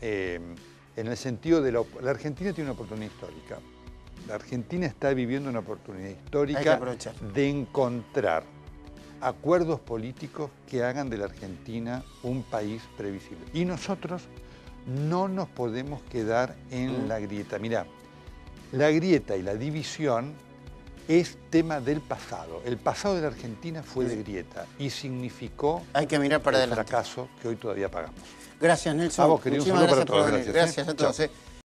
en el sentido de la Argentina tiene una oportunidad histórica. La Argentina está viviendo una oportunidad histórica de encontrar acuerdos políticos que hagan de la Argentina un país previsible. Y nosotros no nos podemos quedar en la grieta. Mirá, la grieta y la división es tema del pasado. El pasado de la Argentina fue de grieta y significó Hay que mirar para el adelante. fracaso que hoy todavía pagamos. Gracias, Nelson. A vos, querido, muchísimas un saludo gracias para todos. por venir. Gracias a todos. Chao.